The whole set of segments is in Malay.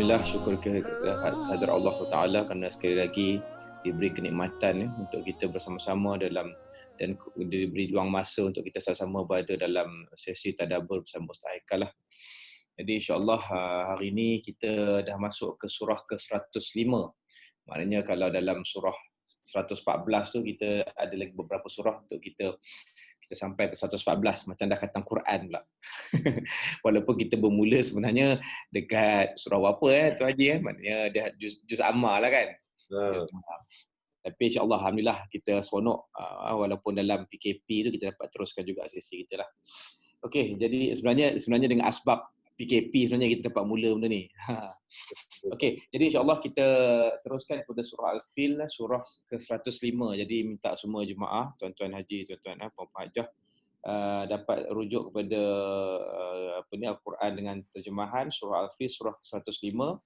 Alhamdulillah, syukur kehadrat Allah SWT kerana sekali lagi diberi kenikmatan untuk kita bersama-sama dalam dan diberi luang masa untuk kita sama-sama berada dalam sesi tadabbur bersama Ustaz Haikal lah. Jadi insya-Allah hari ini kita dah masuk ke surah ke-105. Maknanya kalau dalam surah 114 tu kita ada lagi beberapa surah untuk kita sampai ke 114, macam dah khatam Quran pula. Walaupun kita bermula sebenarnya dekat surah apa Tu Haji maknanya dah juz amma lah kan. Juz amma. Tapi insya-Allah alhamdulillah kita seronok walaupun dalam PKP tu kita dapat teruskan juga sesi kita lah. Okey, jadi sebenarnya dengan asbab PKP sebenarnya kita dapat mula benda ni. Okey, jadi insya-Allah kita teruskan kepada surah Al-Fil, surah ke-105. Jadi minta semua jemaah, tuan-tuan haji, tuan-tuan puan-puan hajah dapat rujuk kepada Al-Quran dengan terjemahan surah Al-Fil surah ke-105,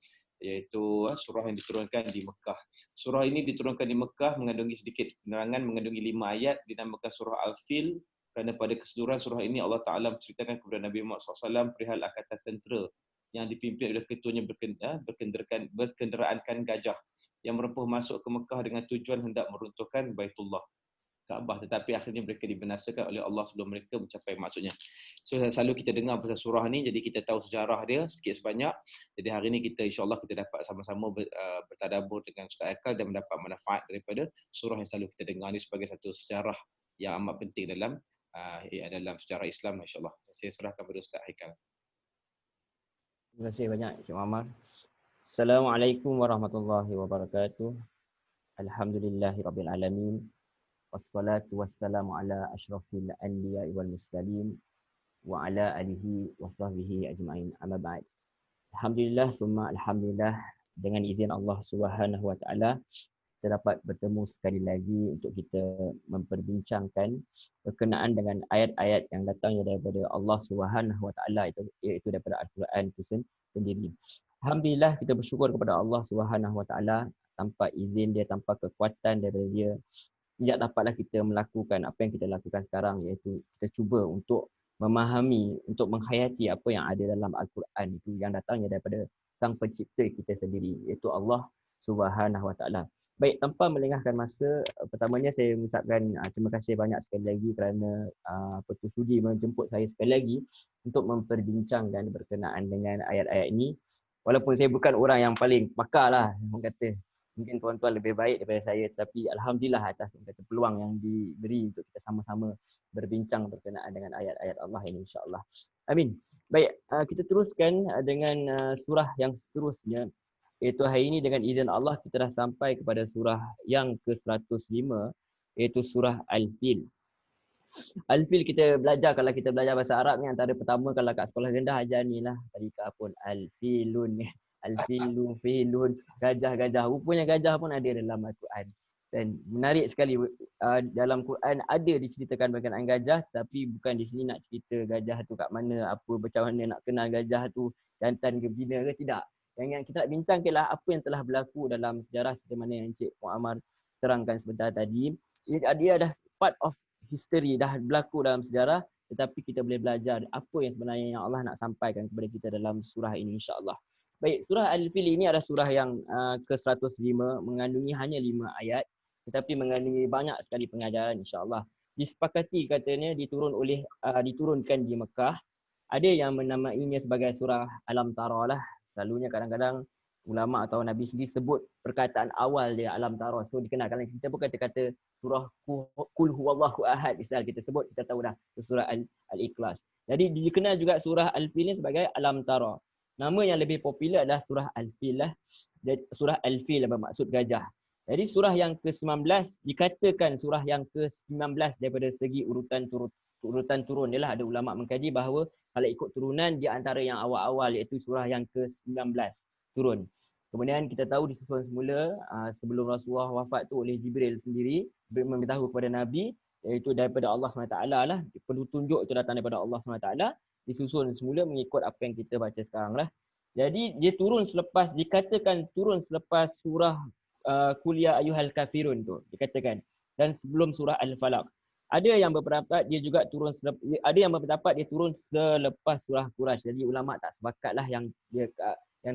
iaitu surah yang diturunkan di Mekah. Surah ini diturunkan di Mekah mengandungi sedikit penerangan, mengandungi 5 ayat, dinamakan surah Al-Fil kerana pada keseluruhan surah ini Allah Ta'ala menceritakan kepada Nabi Muhammad SAW perihal angkatan tentera yang dipimpin oleh ketuanya berkenderaankan gajah yang menempuh masuk ke Mekah dengan tujuan hendak meruntuhkan Baitullah Kaabah, tetapi akhirnya mereka dibinasakan oleh Allah sebelum mereka mencapai maksudnya. So selalu kita dengar pasal surah ni, jadi kita tahu sejarah dia sedikit sebanyak. Jadi hari ini kita insya-Allah kita dapat sama-sama bertadabbur dengan Ustaz Haikal dan mendapat manfaat daripada surah yang selalu kita dengar ni sebagai satu sejarah yang amat penting dalam sejarah Islam, insya-Allah. Saya serahkan kepada Ustaz Haikal. Terima kasih banyak Cik Muhammad. Assalamualaikum warahmatullahi wabarakatuh. Alhamdulillahirabbil alamin. Wassalatu wassalamu ala asyrafil anbiya'i wal mursalin wa ala alihi wa sahbihi ajma'in. Amma ba'd. Alhamdulillah summa alhamdulillah, dengan izin Allah Subhanahu wa taala kita dapat bertemu sekali lagi untuk kita memperbincangkan berkenaan dengan ayat-ayat yang datangnya daripada Allah Subhanahu wa taala, iaitu daripada Al-Quran itu sendiri. Alhamdulillah kita bersyukur kepada Allah Subhanahu wa taala, tanpa izin dia, tanpa kekuatan daripada dia, tidak dapatlah kita melakukan apa yang kita lakukan sekarang, iaitu kita cuba untuk memahami, untuk menghayati apa yang ada dalam Al-Quran itu yang datangnya daripada Sang Pencipta kita sendiri, iaitu Allah Subhanahu wa taala. Baik, tanpa melengahkan masa, pertamanya saya mengucapkan terima kasih banyak sekali lagi kerana sudi menjemput saya sekali lagi untuk memperbincangkan berkenaan dengan ayat-ayat ini. Walaupun saya bukan orang yang paling pakar lah, orang kata. Mungkin tuan-tuan lebih baik daripada saya, tapi alhamdulillah atas peluang yang diberi untuk kita sama-sama berbincang berkenaan dengan ayat-ayat Allah ini, insya-Allah. Amin. Baik, kita teruskan dengan surah yang seterusnya, iaitu hari ini dengan izin Allah kita dah sampai kepada surah yang ke-105, iaitu surah Al-Fil. Al-Fil kita belajar, kalau kita belajar bahasa Arab ni, antara pertama kalau kat sekolah rendah ajar ni lah, tadika pun Al-Filun ni. Al-filu, filun, gajah-gajah. Rupanya gajah pun ada dalam Al-Quran. Dan menarik sekali, dalam Quran ada diceritakan berkenaan gajah, tapi bukan di sini nak cerita gajah tu kat mana, apa, macam mana nak kenal gajah tu, jantan ke betina ke, tidak. Yang kita nak bincangkanlah apa yang telah berlaku dalam sejarah seperti mana yang Encik Muhammad terangkan sebentar tadi. Dia dah part of history, dah berlaku dalam sejarah, tetapi kita boleh belajar apa yang sebenarnya yang Allah nak sampaikan kepada kita dalam surah ini, insya-Allah. Baik, surah Al-Fil ini adalah surah yang ke-105, mengandungi hanya 5 ayat, tetapi mengandungi banyak sekali pengajaran, insya-Allah. Disepakati katanya diturunkan di Mekah. Ada yang menamainya sebagai surah Alam Tara lah. Selalunya kadang-kadang ulama atau Nabi sendiri sebut perkataan awal dia Alam Tara. So dikenalkan, kita pun kata surah Qul Huwallahu Ahad, misal kita sebut, kita tahu dah surah Al-Ikhlas. Jadi dikenal juga surah Al-Fil ini sebagai Alam Tara. Nama yang lebih popular adalah surah Al-Fil lah. Surah Al-Fil bermaksud gajah. Jadi surah yang ke-19 dikatakan surah yang ke-19 daripada segi urutan turun. Ialah ada ulama mengkaji bahawa kalau ikut turunan dia antara yang awal-awal, iaitu surah yang ke-19 turun. Kemudian kita tahu disusun semula sebelum Rasulullah wafat tu oleh Jibril sendiri memberitahu kepada Nabi, iaitu daripada Allah SWT lah. Perlu tunjuk itu datang daripada Allah SWT. Disusun semula mengikut apa yang kita baca sekarang lah. Jadi dia dikatakan turun selepas surah Qul ya ayyuhal kafirun tu, dikatakan, dan sebelum surah Al-Falaq. Ada yang berpendapat dia turun selepas surah Quraisy. Jadi ulama tak sepakatlah yang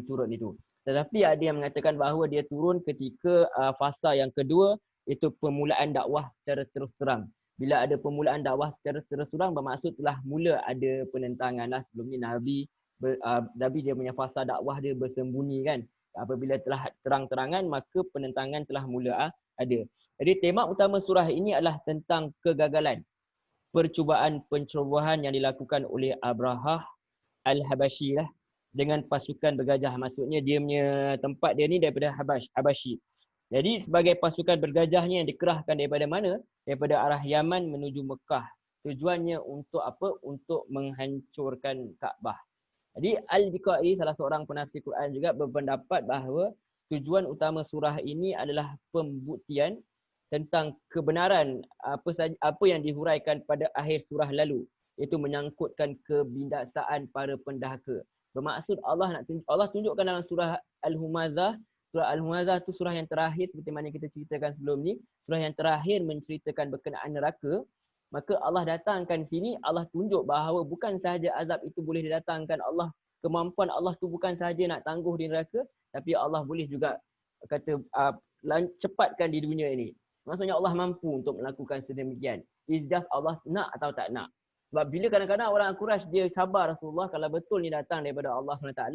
turun itu. Tetapi ada yang mengatakan bahawa dia turun ketika fasa yang kedua, itu permulaan dakwah secara terus terang. Bila ada permulaan dakwah secara terus terang, bermaksud telah mula ada penentangan lah. Sebelum ni Nabi dia punya fasa dakwah dia bersembunyi kan. Apabila telah terang-terangan, maka penentangan telah mula ada. Jadi tema utama surah ini adalah tentang kegagalan. Percubaan pencerobohan yang dilakukan oleh Abrahah Al-Habashi lah dengan pasukan bergajah. Maksudnya dia punya tempat dia ni daripada Habashi. Jadi sebagai pasukan bergajahnya yang dikerahkan daripada mana? Daripada arah Yaman menuju Mekah. Tujuannya untuk apa? Untuk menghancurkan Kaabah. Jadi Al-Biqai, salah seorang penafsir Quran juga, berpendapat bahawa tujuan utama surah ini adalah pembuktian tentang kebenaran apa yang dihuraikan pada akhir surah lalu, iaitu menyangkutkan kebinasaan para pendahaka. Bermaksud Allah tunjukkan dalam surah Al-Humazah. Surah Al-Humazah tu surah yang terakhir, seperti mana kita ceritakan sebelum ni, surah yang terakhir menceritakan berkenaan neraka. Maka Allah datangkan sini, Allah tunjuk bahawa bukan sahaja azab itu boleh didatangkan Allah, kemampuan Allah tu bukan sahaja nak tangguh di neraka, tapi Allah boleh juga kata cepatkan di dunia ini. Maksudnya Allah mampu untuk melakukan sedemikian. It's just Allah nak atau tak nak. Sebab bila kadang-kadang orang Quraisy dia sabar Rasulullah, kalau betul ni datang daripada Allah SWT,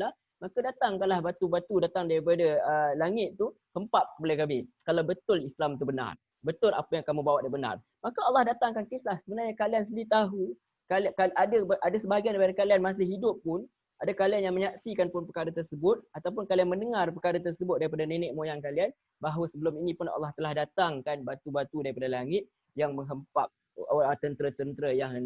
maka datangkanlah batu-batu datang daripada langit tu, hempap kepala kami. Kalau betul Islam tu benar, betul apa yang kamu bawa dia benar, maka Allah datangkan kisah. Sebenarnya kalian sendiri tahu, ada sebahagian daripada kalian masih hidup pun, ada kalian yang menyaksikan pun perkara tersebut, ataupun kalian mendengar perkara tersebut daripada nenek moyang kalian, bahawa sebelum ini pun Allah telah datangkan batu-batu daripada langit yang menghempap tentera-tentera yang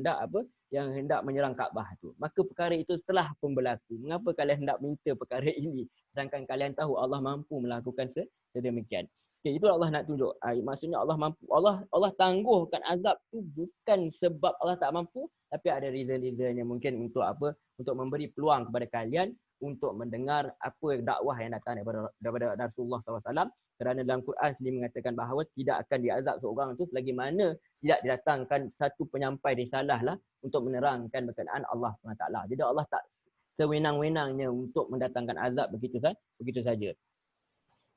hendak menyerang Kaabah tu. Maka perkara itu telah pun berlaku. Mengapa kalian hendak minta perkara ini sedangkan kalian tahu Allah mampu melakukan sedemikian? Okay, itu Allah nak tunjuk. Maksudnya Allah mampu. Allah tangguhkan azab tu bukan sebab Allah tak mampu, tapi ada reason-reasonnya mungkin untuk apa? Untuk memberi peluang kepada kalian untuk mendengar apa dakwah yang datang daripada Rasulullah SAW. Kerana dalam Quran sendiri mengatakan bahawa tidak akan diazab seorang itu selagi mana tidak didatangkan satu penyampai risalah lah untuk menerangkan berkenaan Allah SWT. Jadi Allah tak sewenang-wenangnya untuk mendatangkan azab begitu saja.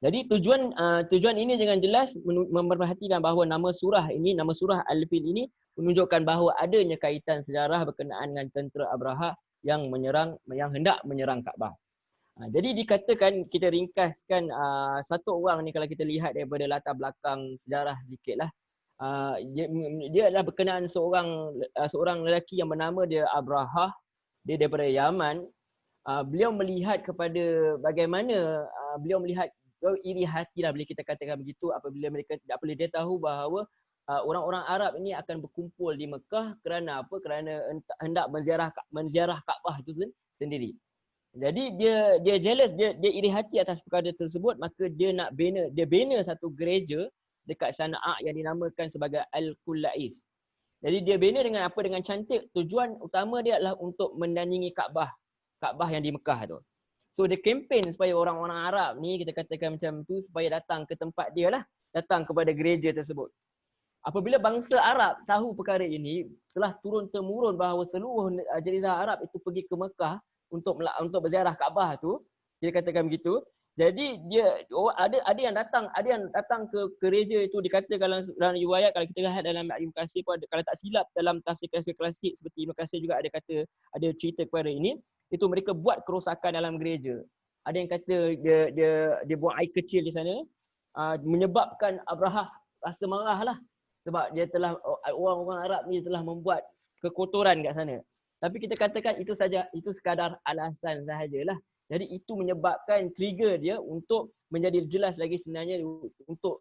Jadi tujuan ini dengan jelas memerhatikan bahawa nama surah Al-Fil ini menunjukkan bahawa adanya kaitan sejarah berkenaan dengan tentera Abraha yang hendak menyerang Kaabah. Jadi dikatakan, kita ringkaskan satu orang ni kalau kita lihat daripada latar belakang sejarah sedikitlah. Dia adalah berkenaan seorang lelaki yang bernama dia Abraha. Dia daripada Yaman. Beliau melihat kepada bagaimana beliau melihat iri hati lah bila kita katakan begitu, apabila dia tahu bahawa orang-orang Arab ini akan berkumpul di Mekah kerana apa? Kerana hendak menziarah Kaabah itu sendiri. Jadi dia jealous, dia iri hati atas perkara tersebut, maka dia bina satu gereja dekat Sana'a yang dinamakan sebagai Al-Qullais. Jadi dia bina dengan cantik. Tujuan utama dia adalah untuk menandingi Kaabah yang di Mekah tu. So dia kempen supaya orang-orang Arab ni, kita katakan macam tu, supaya datang ke tempat dia lah, datang kepada gereja tersebut. Apabila bangsa Arab tahu perkara ini, telah turun-temurun bahawa seluruh jazirah Arab itu pergi ke Mekah untuk berziarah Kaabah tu, kita katakan begitu. Jadi ada yang datang ke gereja itu. Dikatakan dalam riwayat, kalau kita lihat dalam Ibn Katsir pun, kalau tak silap dalam tafsir klasik seperti Ibn Katsir juga ada cerita kepada ini. Itu mereka buat kerosakan dalam gereja. Ada yang kata dia buang air kecil di sana, menyebabkan Abraha rasa marah lah, sebab dia telah, orang-orang Arab ni telah membuat kekotoran kat sana. Tapi kita katakan itu sekadar alasan sahajalah. Jadi itu menyebabkan trigger dia untuk menjadi jelas lagi sebenarnya, untuk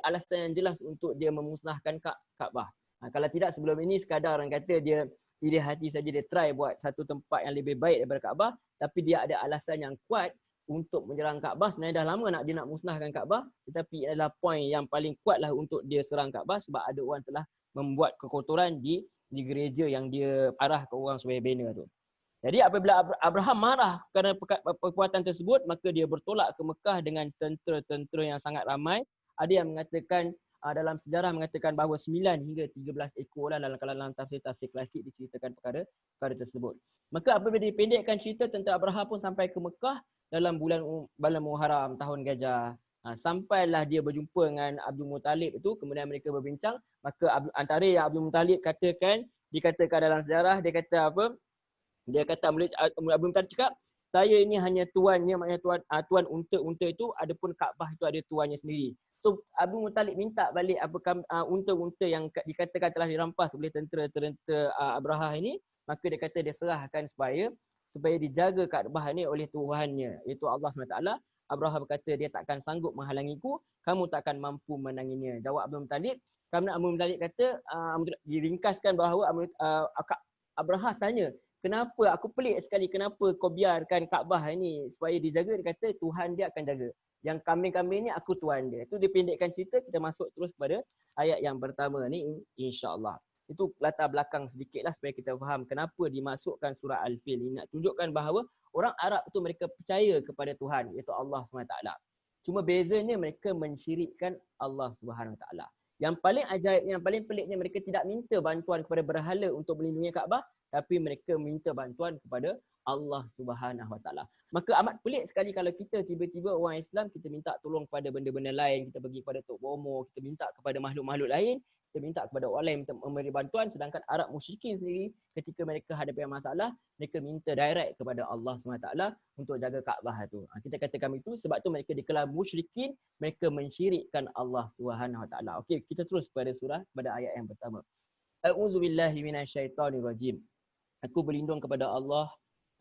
alasan yang jelas untuk dia memusnahkan Kaabah. Kalau tidak, sebelum ini sekadar orang kata dia iri hati saja, dia try buat satu tempat yang lebih baik daripada Kaabah, tapi dia ada alasan yang kuat untuk menyerang Kaabah. Sebenarnya dah lama dia nak musnahkan Kaabah, tetapi adalah poin yang paling kuatlah untuk dia serang Kaabah, sebab ada orang telah membuat kekotoran di gereja yang dia arah ke orang supaya bina tu. Jadi apabila Abraham marah kerana perbuatan tersebut, maka dia bertolak ke Mekah dengan tentera-tentera yang sangat ramai. Ada yang mengatakan dalam sejarah mengatakan bahawa 9 hingga 13 ekor lah dalam kalangan tafsir-tafsir klasik diceritakan perkara tersebut. Maka apabila dipendekkan cerita, tentera Abraha pun sampai ke Mekah dalam bulan Muharram tahun gajah. Sampailah dia berjumpa dengan Abdul Muttalib itu, kemudian mereka berbincang. Maka antara yang Abdul Muttalib dikatakan dalam sejarah, dia kata apa? Dia kata Abdul Muttalib cakap, saya ini hanya tuannya, maknanya tuan unta-unta itu, adapun Kaabah itu ada tuannya sendiri. So Abdul Muttalib minta balik unta-unta yang dikatakan telah dirampas oleh tentera Abraha ini, maka dia kata dia serahkan supaya dijaga Kaabah ini oleh Tuhannya, iaitu Allah SWT. Abraha berkata, dia takkan sanggup menghalangiku, kamu takkan mampu menanginya. Jawab Abdul Muttalib. Kerana Abdul Muttalib kata, diringkaskan bahawa Abraha tanya, kenapa, aku pelik sekali kenapa kau biarkan Kaabah ini supaya dijaga. Dia kata Tuhan dia akan jaga. Yang kambing-kambing ni aku tuan dia. Itu dipendekkan cerita, kita masuk terus pada ayat yang pertama ni insya-Allah. Itu latar belakang sedikitlah supaya kita faham kenapa dimasukkan surah Al-Fil ini. Nak tunjukkan bahawa orang Arab itu mereka percaya kepada Tuhan, iaitu Allah SWT. Cuma bezanya mereka mensyirikkan Allah SWT. Yang paling ajaib, yang paling peliknya, mereka tidak minta bantuan kepada berhala untuk melindungi Kaabah, tapi mereka minta bantuan kepada Allah SWT. Maka amat pelik sekali kalau kita tiba-tiba orang Islam, kita minta tolong kepada benda-benda lain, kita pergi kepada Tok Bomo, kita minta kepada makhluk-makhluk lain, kita minta kepada orang lain memberi bantuan, sedangkan Arab musyrikin sendiri ketika mereka hadapi masalah, mereka minta direct kepada Allah SWT untuk jaga Kaabah itu. Kita katakan itu sebab tu mereka dikelar musyrikin, mereka mensyirikkan Allah SWT. Okey, kita terus pada ayat yang pertama. A'udzubillahi minasyaitonirrajim. Aku berlindung kepada Allah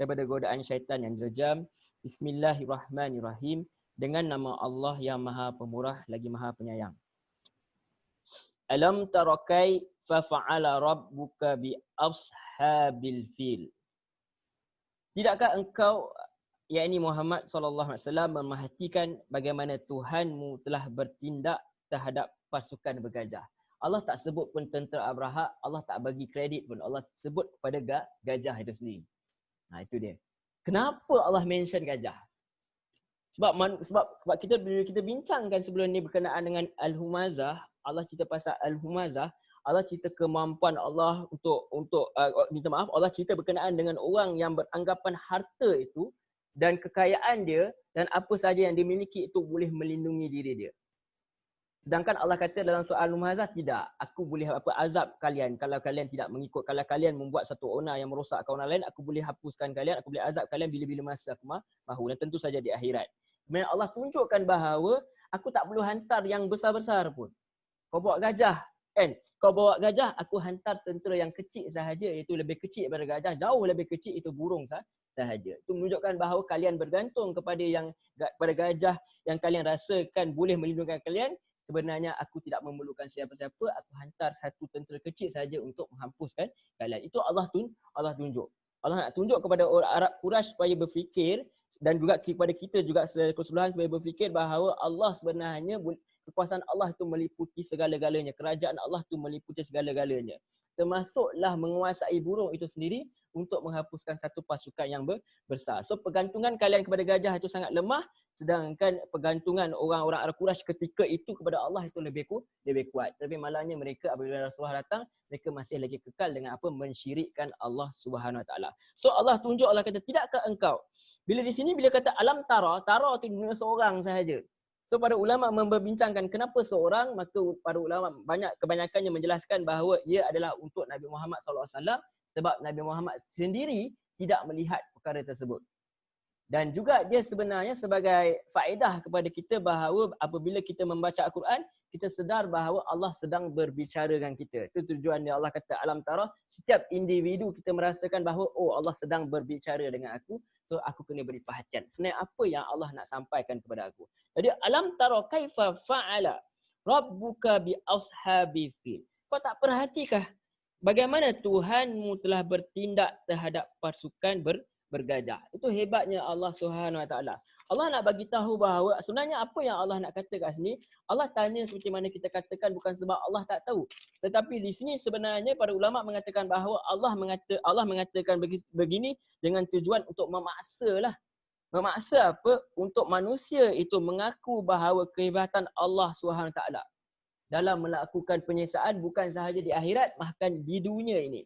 daripada godaan syaitan yang direjam. Bismillahirrahmanirrahim. Dengan nama Allah yang Maha Pemurah lagi Maha Penyayang. Alam tara kaifa fa'ala rabbuka bi ashabil fil. Tidakkah engkau, yakni Muhammad sallallahu alaihi wasallam, memerhatikan bagaimana Tuhanmu telah bertindak terhadap pasukan bergajah. Allah tak sebut pun tentera Abraha, Allah tak bagi kredit pun, Allah sebut kepada gajah itu sendiri. Itu dia. Kenapa Allah mention gajah? Sebab kita bincangkan sebelum ni berkenaan dengan Al-Humazah, Allah cerita pasal Al-Humazah, Allah cerita kemampuan Allah Allah cerita berkenaan dengan orang yang beranggapan harta itu dan kekayaan dia dan apa saja yang dimiliki itu boleh melindungi diri dia. Sedangkan Allah kata dalam surah Al-Humazah, tidak, aku boleh azab kalian kalau kalian tidak mengikut, kalau kalian membuat satu onar yang merosakkan orang lain, aku boleh hapuskan kalian, aku boleh azab kalian bila-bila masa aku mahu, dan tentu saja di akhirat. Kemudian Allah tunjukkan bahawa aku tak perlu hantar yang besar-besar pun. Kau bawa gajah, kan? Kau bawa gajah, aku hantar tentera yang kecil sahaja, iaitu lebih kecil daripada gajah, jauh lebih kecil, itu burung sahaja. Itu menunjukkan bahawa kalian bergantung kepada gajah yang kalian rasakan boleh melindungi kalian. Sebenarnya aku tidak memerlukan siapa-siapa, aku hantar satu tentera kecil saja untuk menghapuskan kalian. Itu Allah tunjuk. Allah nak tunjuk kepada orang Arab Quraisy supaya berfikir, dan juga kepada kita juga secara keseluruhan supaya berfikir bahawa Allah sebenarnya, kekuasaan Allah itu meliputi segala-galanya, kerajaan Allah itu meliputi segala-galanya. Termasuklah menguasai burung itu sendiri untuk menghapuskan satu pasukan yang besar. So pergantungan kalian kepada gajah itu sangat lemah, sedangkan pergantungan orang-orang Arab Quraisy ketika itu kepada Allah itu lebih kuat. Tapi malangnya mereka apabila Rasulullah datang, mereka masih lagi kekal dengan mensyirikkan Allah Subhanahu Wa Taala. So Allah tunjuk, Allah kata, tidakkah engkau? Bila di sini bila kata alam tara itu dunia seorang sahaja. So para ulama memperbincangkan kenapa seorang, maka para ulama kebanyakannya menjelaskan bahawa ia adalah untuk Nabi Muhammad SAW, sebab Nabi Muhammad sendiri tidak melihat perkara tersebut. Dan juga dia sebenarnya sebagai faedah kepada kita bahawa apabila kita membaca Al-Quran, kita sedar bahawa Allah sedang berbicara dengan kita. Itu tujuan dia. Allah kata alam tara, setiap individu kita merasakan bahawa Allah sedang berbicara dengan aku, so aku kena beri perhatian. Sebenarnya apa yang Allah nak sampaikan kepada aku. Jadi alam tara kaifa fa'ala rabbuka bi ashabi fil. Kau tak perhatikah bagaimana Tuhanmu telah bertindak terhadap pasukan bergajah. Itu hebatnya Allah Subhanahu Wa Taala. Allah nak bagi tahu bahawa sebenarnya apa yang Allah nak kata kat sini, Allah tanya seperti mana kita katakan bukan sebab Allah tak tahu. Tetapi di sini sebenarnya para ulama mengatakan bahawa Allah mengatakan begini dengan tujuan untuk memaksalah. Memaksa apa? Untuk manusia itu mengaku bahawa kehebatan Allah Subhanahu Wa Taala. dalam melakukan penyiksaan bukan sahaja di akhirat, bahkan di dunia ini.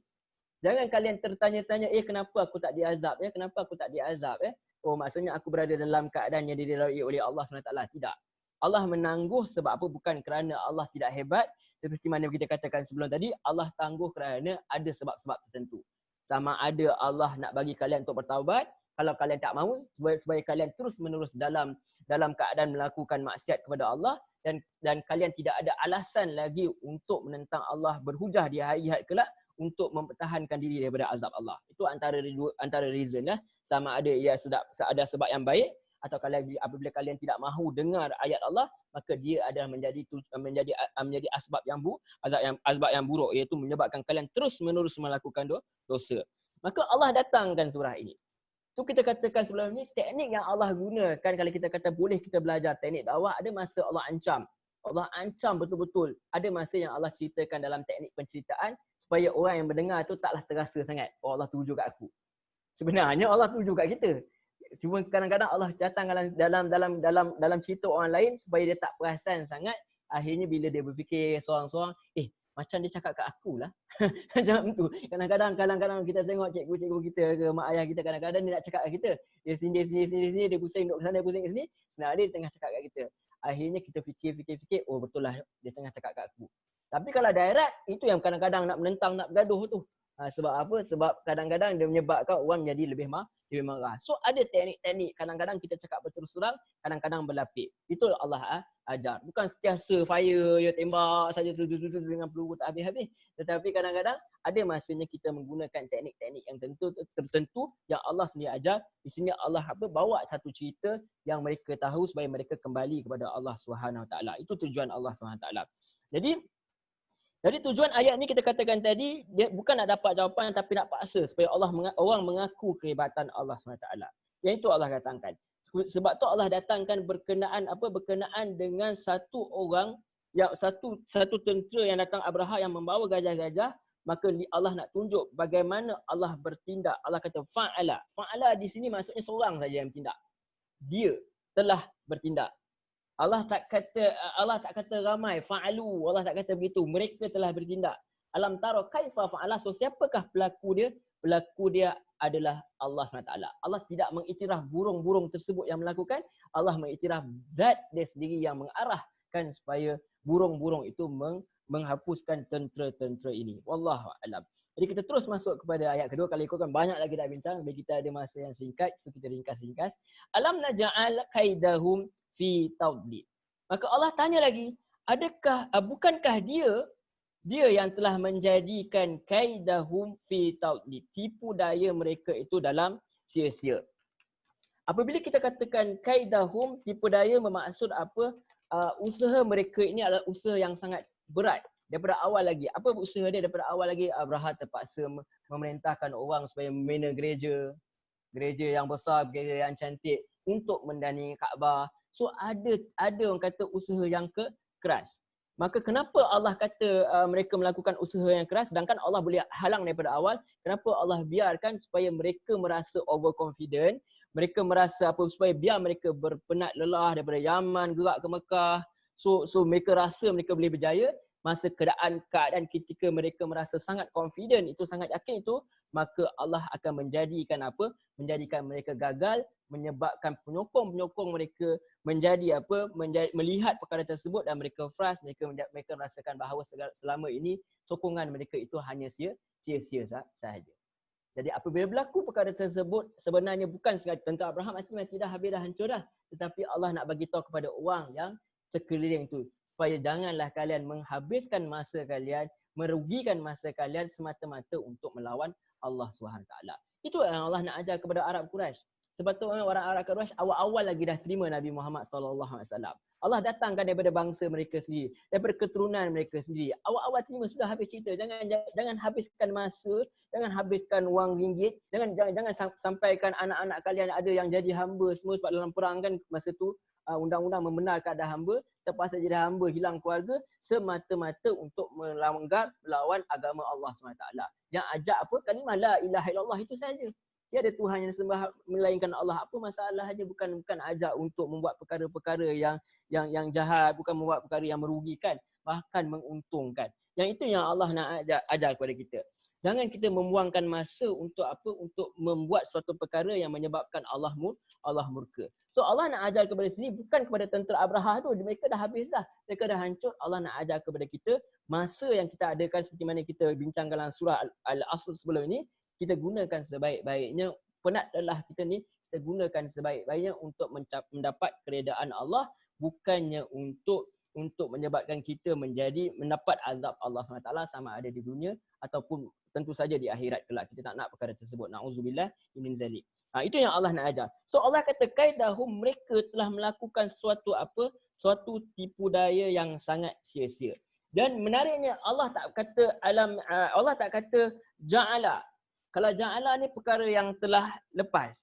Jangan kalian tertanya-tanya, kenapa aku tak diazab? Kenapa aku tak diazab? Oh, maksudnya aku berada dalam keadaan yang diridai oleh Allah SWT. Tidak. Allah menangguh sebab apa? Bukan kerana Allah tidak hebat. Seperti mana kita katakan sebelum tadi, Allah tangguh kerana ada sebab-sebab tertentu. Sama ada Allah nak bagi kalian untuk bertaubat. Kalau kalian tak mahu, supaya kalian terus-menerus dalam keadaan melakukan maksiat kepada Allah, dan kalian tidak ada alasan lagi untuk menentang Allah, berhujah di hari-hari kelak untuk mempertahankan diri daripada azab Allah. Itu antara reason lah. Sama ada ia ada sebab yang baik, atau apabila kalian tidak mahu dengar ayat Allah, maka dia adalah menjadi asbab yang buruk, iaitu menyebabkan kalian terus-menerus melakukan dosa. Maka Allah datangkan surah ini. Tu kita katakan sebelum ni, teknik yang Allah gunakan kalau kita kata boleh kita belajar teknik dakwah, ada masa Allah ancam. Allah ancam betul-betul. Ada masa yang Allah ceritakan dalam teknik penceritaan supaya orang yang mendengar tu taklah terasa sangat, oh Allah tuju kat aku. Sebenarnya Allah tuju kat kita. Cuma kadang-kadang Allah datang dalam cerita orang lain supaya dia tak perasan sangat. Akhirnya bila dia berfikir seorang-seorang, macam dia cakap kat aku lah. Macam tu. Kadang-kadang kita tengok cikgu-cikgu kita ke mak ayah kita, kadang-kadang dia nak cakap kat kita. Dia sindir, dia pusing duduk sana, pusing kat sini. Sebenarnya dia tengah cakap kat kita. Akhirnya kita fikir, oh betul lah dia tengah cakap kat aku. Tapi kalau direct, itu yang kadang-kadang nak menentang, nak bergaduh tu. Sebab apa? Sebab kadang-kadang dia menyebabkan orang jadi lebih marah. So ada teknik-teknik. Kadang-kadang kita cakap berterus terang, kadang-kadang berlapik. Itu Allah ajar. Bukan setiasa fire, ya tembak saja dengan peluru tak habis-habis. Tetapi kadang-kadang ada masanya kita menggunakan teknik-teknik yang tertentu yang Allah sendiri ajar. Di sini Allah bawa satu cerita yang mereka tahu supaya mereka kembali kepada Allah SWT. Itu tujuan Allah SWT. Jadi tujuan ayat ni kita katakan tadi, dia bukan nak dapat jawapan tapi nak paksa supaya orang mengaku kehebatan Allah SWT. Yang itu Allah katakan. Sebab tu Allah datangkan berkenaan dengan satu orang, yang satu tentera yang datang Abraha yang membawa gajah-gajah, maka Allah nak tunjuk bagaimana Allah bertindak. Allah kata fa'ala. Fa'ala di sini maksudnya seorang saja yang bertindak. Dia telah bertindak. Allah tak kata ramai, fa'alu. Allah tak kata begitu. Mereka telah bertindak. Alam tara kaifa fa'ala. So siapakah pelaku dia? Pelaku dia adalah Allah SWT. Allah tidak mengiktiraf burung-burung tersebut yang melakukan. Allah mengiktiraf zat dia sendiri yang mengarahkan supaya burung-burung itu menghapuskan tentera-tentera ini. Wallahu a'lam. Jadi kita terus masuk kepada ayat kedua. Kalau ikutkan banyak lagi dah bincang. Bagi kita ada masa yang singkat. So kita ringkas-ringkas. Alam naja'al kaidahum fi tawdid. Maka Allah tanya lagi, bukankah dia yang telah menjadikan kaidahum fi tawdid, tipu daya mereka itu dalam sia-sia. Apabila kita katakan kaidahum, tipu daya, bermaksud apa? Usaha mereka ini adalah usaha yang sangat berat. Daripada awal lagi. Apa usaha dia daripada awal lagi? Abraha terpaksa memerintahkan orang supaya membina gereja yang besar, gereja yang cantik untuk mendani Kaabah. So ada orang kata usaha yang keras. Maka kenapa Allah kata mereka melakukan usaha yang keras sedangkan Allah boleh halang daripada awal? Kenapa Allah biarkan supaya mereka merasa overconfident, mereka merasa supaya biar mereka berpenat lelah daripada Yaman gerak ke Mekah. So mereka rasa mereka boleh berjaya. Masa keadaan ketika mereka merasa sangat confident, itu sangat yakin itu, maka Allah akan menjadikan mereka gagal, menyebabkan penyokong-penyokong mereka melihat perkara tersebut dan mereka frust, mereka merasakan bahawa selama ini sokongan mereka itu hanya sia-sia sahaja. Jadi apabila berlaku perkara tersebut, sebenarnya bukan sengaja tentera Abraham mati dah, habis dah, hancur dah. Tetapi Allah nak bagi tahu kepada orang yang sekeliling itu, supaya janganlah kalian menghabiskan masa kalian, merugikan masa kalian semata-mata untuk melawan Allah SWT. Itu yang Allah nak ajar kepada Arab Quraisy. Sebab tu orang Arab Quraisy awal-awal lagi dah terima Nabi Muhammad SAW. Allah datangkan daripada bangsa mereka sendiri, daripada keturunan mereka sendiri. Awal-awal terima, sudah habis cerita. Jangan habiskan masa, jangan habiskan wang ringgit, jangan sampaikan anak-anak kalian ada yang jadi hamba semua sebab dalam perang kan masa tu undang-undang membenarkan ada hamba, terpaksa jadi hamba, hilang keluarga semata-mata untuk melawan agama Allah SWT. Yang ajak apa? Kalimah la ilaha illallah itu saja. Tiada Tuhan yang sembah melainkan Allah. Apa masalahnya? Bukan ajak untuk membuat perkara-perkara yang jahat, bukan membuat perkara yang merugikan. bahkan menguntungkan. Yang itu yang Allah nak ajar kepada kita. Jangan kita membuangkan masa untuk apa? Untuk membuat suatu perkara yang menyebabkan Allah murka. So Allah nak ajar kepada sini bukan kepada tentera Abraha tu, mereka dah habis dah. Mereka dah hancur. Allah nak ajar kepada kita masa yang kita adakan seperti mana kita bincang dalam surah Al-Asr sebelum ini, kita gunakan sebaik-baiknya. Penatlah kita ni, kita gunakan sebaik-baiknya untuk mendapat keredaan Allah, bukannya untuk menyebabkan kita mendapat azab Allah SWT sama ada di dunia ataupun tentu saja di akhirat kelak. Kita tak nak perkara tersebut. Na'udzubillah min zalik. Itu yang Allah nak ajar. So Allah kata kaidahum, mereka telah melakukan suatu tipu daya yang sangat sia-sia. Dan menariknya Allah tak kata ja'ala. Kalau ja'ala ni perkara yang telah lepas.